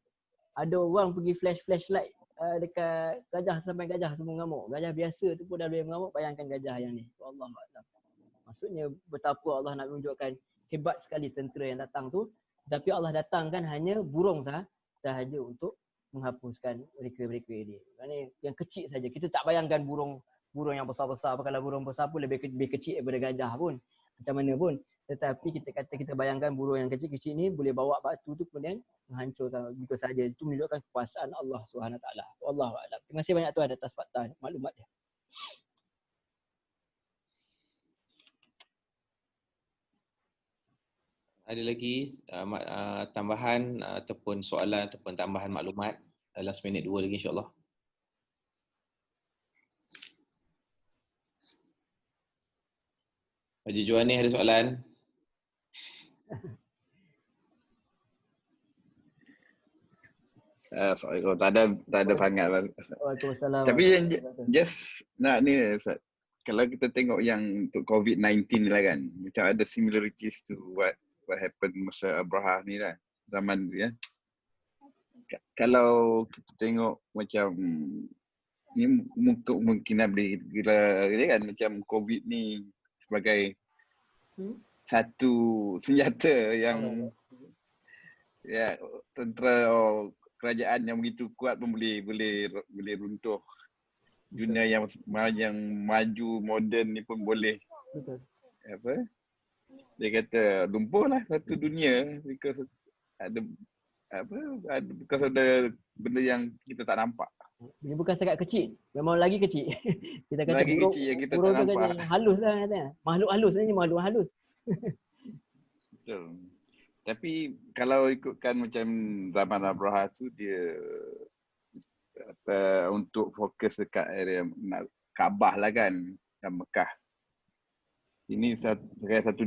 Ada orang pergi flashlight dekat gajah sampai gajah semua mengamuk. Gajah biasa tu pun dah boleh mengamuk. Bayangkan gajah yang ni. Wallahualam. Maksudnya betapa Allah nak menunjukkan hebat sekali tentera yang datang tu. Tapi Allah datangkan hanya burung sahaja untuk menghapuskan mereka ini. Kerana yang kecil saja. Kita tak bayangkan burung yang besar-besar. Kalau burung besar pun lebih kecil daripada gajah pun. Macam mana pun. Tetapi kita bayangkan burung yang kecil-kecil ni boleh bawa batu tu kemudian menghancurkan begitu saja. Itu menunjukkan kekuasaan Allah SWT. Wallahu a'lam. Terima kasih banyak tuan atas fakta maklumat dia. Ada lagi tambahan ataupun soalan ataupun tambahan maklumat dalam seminit 2 lagi insya-Allah. Haji Juani ada soalan? Tak ada sangat. Waalaikumsalam. Tapi yang just nak ni Ustaz. Kalau kita tengok yang untuk COVID-19 lah kan, macam ada similarities to what happened masa Abraha ni lah, zaman tu ya. Kalau kita tengok macam ni mungkin bila kan macam COVID ni sebagai satu senjata yang ya tentera kerajaan yang begitu kuat pun boleh runtuh. Dunia yang maju moden ni pun boleh dia kata lumpuhlah satu dunia because ada benda yang kita tak nampak. Dia bukan sangat kecil, memang lagi kecil. Kita kata lagi burung, kecil yang kita burung tak nampak. Yang halus lah katanya. Makhluk halus ni makhluk halus. Betul. Tapi kalau ikutkan macam zaman Abraha tu dia untuk fokus dekat area Kaabah lah kan, dan Mekah. Ini satu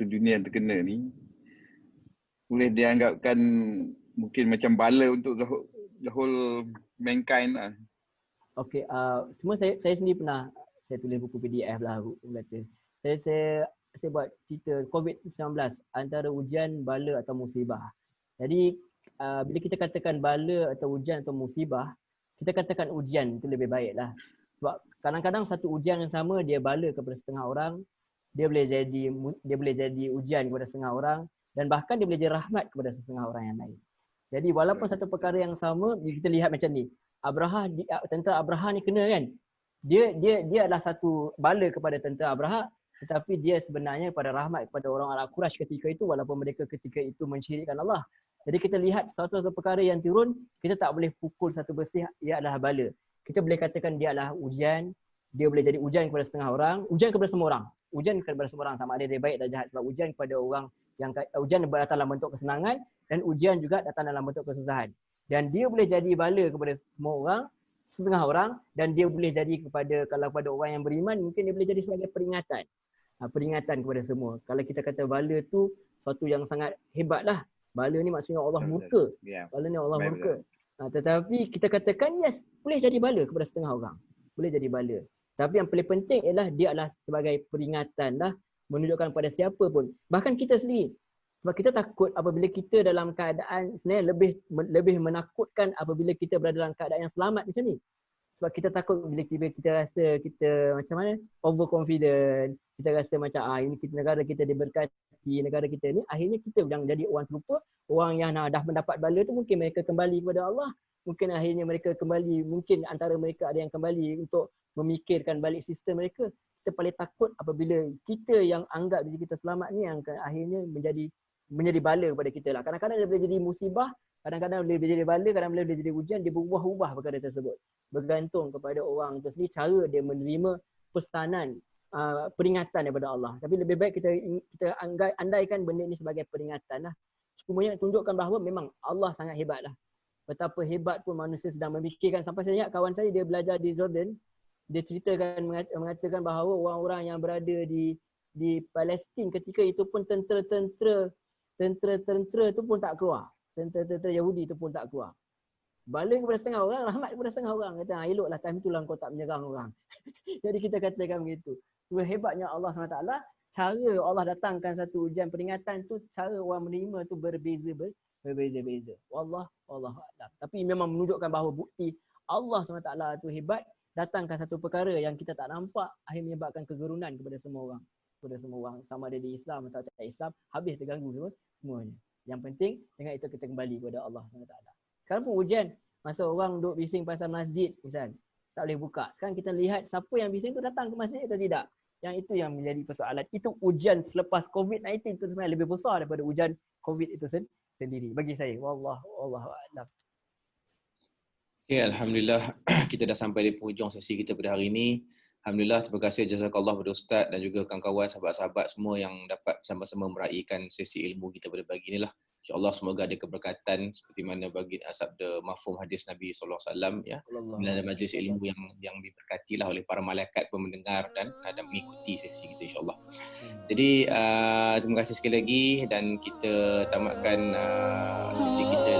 dunia yang terkena ni boleh dianggapkan mungkin macam bala untuk the whole mankind lah. Okey, cuma saya sendiri pernah saya tulis buku PDF lah kata. Saya buat cerita COVID-19 antara ujian, bala atau musibah. Jadi bila kita katakan bala atau ujian atau musibah, kita katakan ujian itu lebih baik lah. Sebab kadang-kadang satu ujian yang sama dia bala kepada setengah orang, dia boleh jadi ujian kepada setengah orang dan bahkan dia boleh jadi rahmat kepada setengah orang yang lain. Jadi walaupun satu perkara yang sama, kita lihat macam ni. Tentera Abraha ni kena kan? Dia adalah satu bala kepada tentera Abraha, tetapi dia sebenarnya pada rahmat kepada orang Arab Quraisy ketika itu walaupun mereka ketika itu mensyirikkan Allah. Jadi kita lihat satu perkara yang turun, kita tak boleh pukul satu bersih ia adalah bala. Kita boleh katakan dia adalah ujian, dia boleh jadi ujian kepada setengah orang, ujian kepada semua orang. Ujian kepada semua orang sama ada dia baik atau jahat. Sebab ujian kepada orang yang ujian dalam bentuk kesenangan, dan ujian juga datang dalam bentuk kesusahan. Dan dia boleh jadi bala kepada semua orang, setengah orang, dan dia boleh jadi kalau kepada orang yang beriman, mungkin dia boleh jadi sebagai peringatan. Peringatan kepada semua. Kalau kita kata bala tu sesuatu yang sangat hebat lah. Bala ni maksudnya Allah murka. Ya. Bala ni Allah Baik, murka. Tetapi kita katakan yes, boleh jadi bala kepada setengah orang. Boleh jadi bala. Tapi yang paling penting ialah dia adalah sebagai peringatan lah, menunjukkan pada siapa pun. Bahkan kita sendiri. Sebab kita takut apabila kita dalam keadaan sebenarnya lebih menakutkan apabila kita berada dalam keadaan yang selamat macam ni. Sebab kita takut bila kita rasa kita macam mana, overconfident, kita rasa macam ini negara kita diberkati, negara kita ni, akhirnya kita yang jadi orang terlupa, orang yang dah mendapat bala tu mungkin mereka kembali kepada Allah, mungkin akhirnya mereka kembali, mungkin antara mereka ada yang kembali untuk memikirkan balik sistem mereka. Kita paling takut apabila kita yang anggap diri kita selamat ni yang akhirnya menjadi bala kepada kita lah. Kadang-kadang dia boleh jadi musibah, kadang-kadang boleh jadi bala, kadang-kadang boleh jadi hujan, dia berubah-ubah perkara tersebut. Bergantung kepada orang tu sendiri, cara dia menerima pesanan, peringatan daripada Allah. Tapi lebih baik kita andaikan benda ni sebagai peringatan lah. Semuanya tunjukkan bahawa memang Allah sangat hebat lah. Betapa hebat pun manusia sedang memikirkan. Sampai saya ingat kawan saya, dia belajar di Jordan, dia ceritakan, mengatakan bahawa orang-orang yang berada di Palestin ketika itu pun tentera tu pun tak keluar. Tentera Yahudi tu pun tak keluar. Bala kepada setengah orang, rahmat kepada setengah orang. Kata, eloklah time itulah kau tak menyerang orang. Jadi kita katakan begitu. Itu hebatnya Allah SWT. Cara Allah datangkan satu ujian peringatan tu, cara orang menerima tu berbeza-beza. Allah. Tapi memang menunjukkan bahawa bukti Allah SWT tu hebat. Datangkan satu perkara yang kita tak nampak, akhirnya menyebabkan kegerunan kepada semua orang. Sama ada di Islam atau tak Islam, habis terganggu semuanya. Yang penting dengan itu kita kembali kepada Allah SWT. Sekarang pun ujian, masa orang duduk bising pasal masjid misal, tak boleh buka. Sekarang kita lihat siapa yang bising tu datang ke masjid atau tidak. Yang itu yang menjadi persoalan. Itu ujian selepas COVID-19 itu sebenarnya lebih besar daripada ujian COVID itu sendiri. Bagi saya, wallahu a'lam. Okay, Alhamdulillah kita dah sampai di penghujung sesi kita pada hari ini. Alhamdulillah, terima kasih jazakallah kepada Ustaz dan juga kawan-kawan, sahabat-sahabat semua yang dapat sama-sama meraihkan sesi ilmu kita pada pagi inilah. InsyaAllah semoga ada keberkatan seperti mana bagi sabda mafhum hadis Nabi SAW, ya. Ada majlis ilmu yang diberkatilah oleh para malaikat pun mendengar dan mengikuti sesi kita insyaAllah. Jadi terima kasih sekali lagi dan kita tamatkan sesi kita